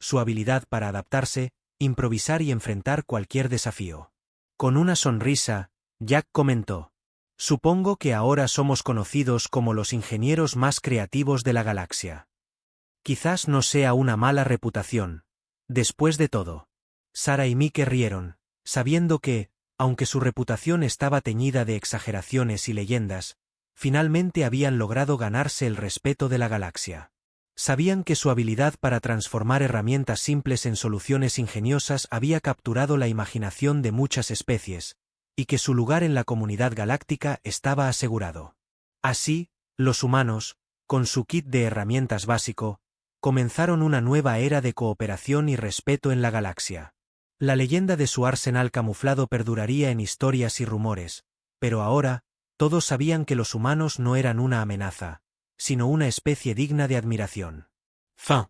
Speaker 1: su habilidad para adaptarse, improvisar y enfrentar cualquier desafío. Con una sonrisa, Jack comentó: «Supongo que ahora somos conocidos como los ingenieros más creativos de la galaxia. Quizás no sea una mala reputación. Después de todo». Sarah y Mike rieron, sabiendo que, aunque su reputación estaba teñida de exageraciones y leyendas, finalmente habían logrado ganarse el respeto de la galaxia. Sabían que su habilidad para transformar herramientas simples en soluciones ingeniosas había capturado la imaginación de muchas especies, y que su lugar en la comunidad galáctica estaba asegurado. Así, los humanos, con su kit de herramientas básico, comenzaron una nueva era de cooperación y respeto en la galaxia. La leyenda de su arsenal camuflado perduraría en historias y rumores, pero ahora, todos sabían que los humanos no eran una amenaza, sino una especie digna de admiración. Fin.